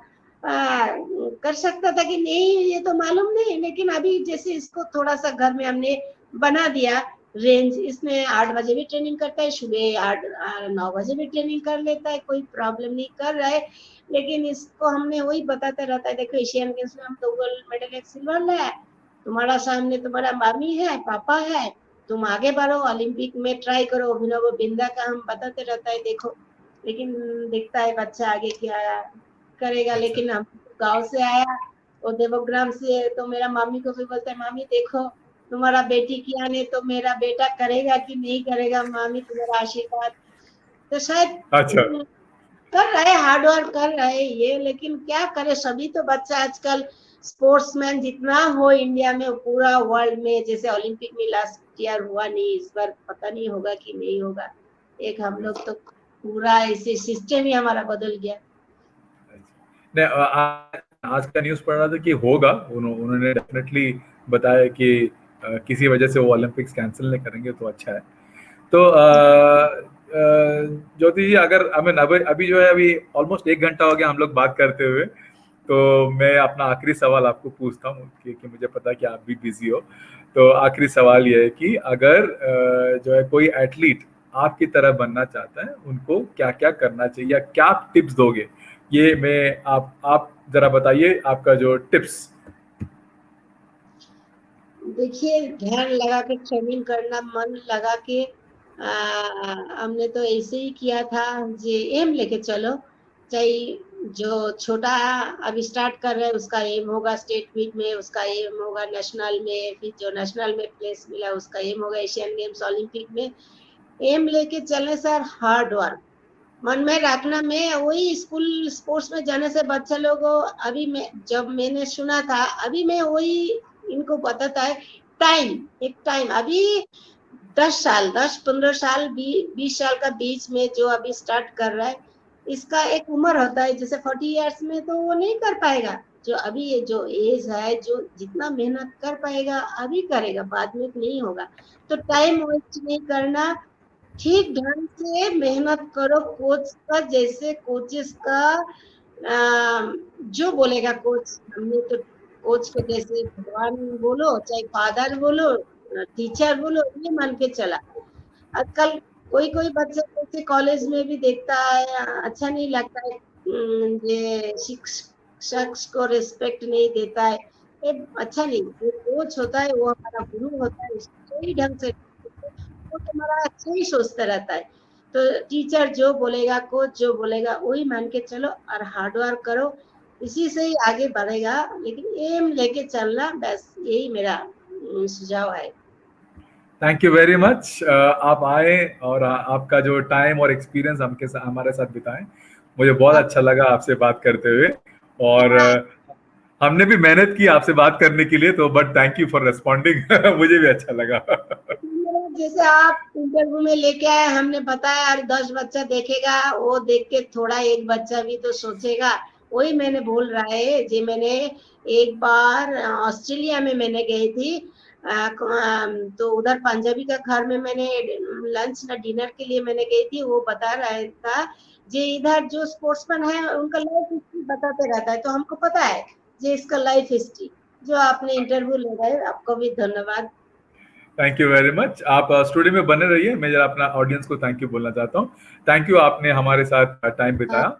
कर सकता था कि नहीं, ये तो मालूम नहीं। लेकिन अभी जैसे इसको थोड़ा सा घर में हमने बना दिया रेंज, इसमें 8 बजे भी ट्रेनिंग करता है, सुबह 8-9 बजे भी ट्रेनिंग कर लेता है, कोई प्रॉब्लम नहीं कर रहा है। लेकिन इसको हमने वही बताते रहता है, देखो एशियन गेम्स में हम 2 गोल्ड मेडल 1 सिल्वर लाया, तुम्हारा सामने तुम्हारा मामी है, पापा है, तुम आगे बढ़ो, ओलंपिक में ट्राई करो। अभिनव बिंदा का हम बताते रहता है देखो, लेकिन देखता है बच्चा आगे क्या करेगा। लेकिन हम गांव से आया, वो देवग्राम से, तो मेरा मामी को भी बोलता है, मामी देखो तुम्हारा बेटी किया ने, तो मेरा बेटा करेगा कि नहीं करेगा, मामी तुम्हारा आशीर्वाद। तो शायद अच्छा, कर रहे, हार्ड वर्क कर रहे ये, लेकिन क्या करे, सभी तो बच्चा आजकल स्पोर्ट्समैन जितना हो इंडिया में, पूरा वर्ल्ड में, जैसे ओलंपिक में लास्ट ईयर हुआ नहीं, इस बार पता नहीं होगा कि नहीं होगा। एक हम लोग तो पूरा ऐसे सिस्टम ही हमारा बदल गया। नहीं, आज का न्यूज़ पढ़ रहा था कि होगा, उन्होंने डेफिनेटली बताया कि किसी वजह से वो ओलंपिक्स कैंसिल नहीं करेंगे, तो अच्छा है। तो ज्योति जी, अगर अभी जो है, अभी ऑलमोस्ट 1 घंटा हो गया हम लोग बात करते हुए, तो मैं अपना आखिरी सवाल आपको पूछता हूँ कि मुझे पता है कि आप भी बिजी हो। तो आखिरी सवाल ये है कि अगर जो है कोई एथलीट आपकी तरह बनना चाहता है, उनको क्या क्या करना चाहिए या क्या टिप्स दोगे, ये मैं आप जरा बताइए आपका जो टिप्स। देखिए, ध्यान लगा के ट्रेनिंग करना, मन लगा के हमने तो ऐसे ही किया था, जे एम लेके चलो, चाहे जो छोटा अभी स्टार्ट कर रहे हैं उसका एम होगा स्टेट मीट में, उसका एम होगा नेशनल में, फिर जो नेशनल में प्लेस मिला उसका एम होगा एशियन गेम्स ओलंपिक में। एम लेके चलने सर, हार्ड वर्क मन में रखना। मैं वही स्कूल स्पोर्ट्स में जाने से बच्चा लोगों, अभी मैं जब मैंने सुना था, अभी मैं वही इनको बताता है, एक टाइम अभी 10 साल 10-15 साल 20 साल का बीच में जो अभी स्टार्ट कर रहा है, इसका एक उम्र होता है, जैसे 40 इयर्स में तो वो नहीं कर पाएगा। जो अभी ये जो एज है, जो जितना मेहनत कर पाएगा अभी करेगा, बाद में नहीं होगा। तो टाइम वेस्ट नहीं करना, ठीक ढंग से मेहनत करो। कोच का जैसे कोचेस का जो बोलेगा कोच, हमने तो कोच को जैसे भगवान बोलो, चाहे फादर बोलो, टीचर बोलो, ये मान के चला। आजकल कोई कोई बच्चे जैसे कॉलेज में भी देखता है, अच्छा नहीं लगता है, ये शिक्षक को रिस्पेक्ट नहीं देता है, ये अच्छा नहीं। जो कोच होता है वो हमारा गुरु होता है, उसको सही ढंग से वो तुम्हारा अच्छा ही सोचता रहता है। तो टीचर जो बोलेगा, कोच जो बोलेगा वही मान के चलो और हार्ड वर्क करो, इसी से ही आगे बढ़ेगा। लेकिन एम लेके चलना, बस यही मेरा सुझाव है। Thank you very much. आप आए और आपका जो टाइम और एक्सपीरियंस हमारे साथ बिताएं, मुझे बहुत आप अच्छा लगा आपसे बात करते हुए। और हमने भी मेहनत की आपसे बात करने के लिए, तो but thank you for responding. मुझे भी अच्छा लगा। जैसे आप इंटरव्यू में लेके आए, हमने बताया यार 10 बच्चा देखेगा, वो देख के थोड़ा एक बच्चा भी तो सोचेगा। वही मैंने बोल रहा है जी। मैंने एक बार ऑस्ट्रेलिया में मैंने गई थी, तो उधर पंजाबी का घर में मैंने लंच ना डिनर के लिए मैंने गई थी। वो बता रहा था जी इधर जो स्पोर्ट्समैन है उनका लाइफ हिस्ट्री बताते रहता है, तो हमको पता है जी इसका लाइफ हिस्ट्री। जो आपने इंटरव्यू ले रहे, आपको भी धन्यवाद। Thank you very much. आप स्टूडियो में बने रहिए। मैं जरा अपना ऑडियंस को थैंक यू बोलना चाहता हूँ। थैंक यू, आपने हमारे साथ टाइम बिताया।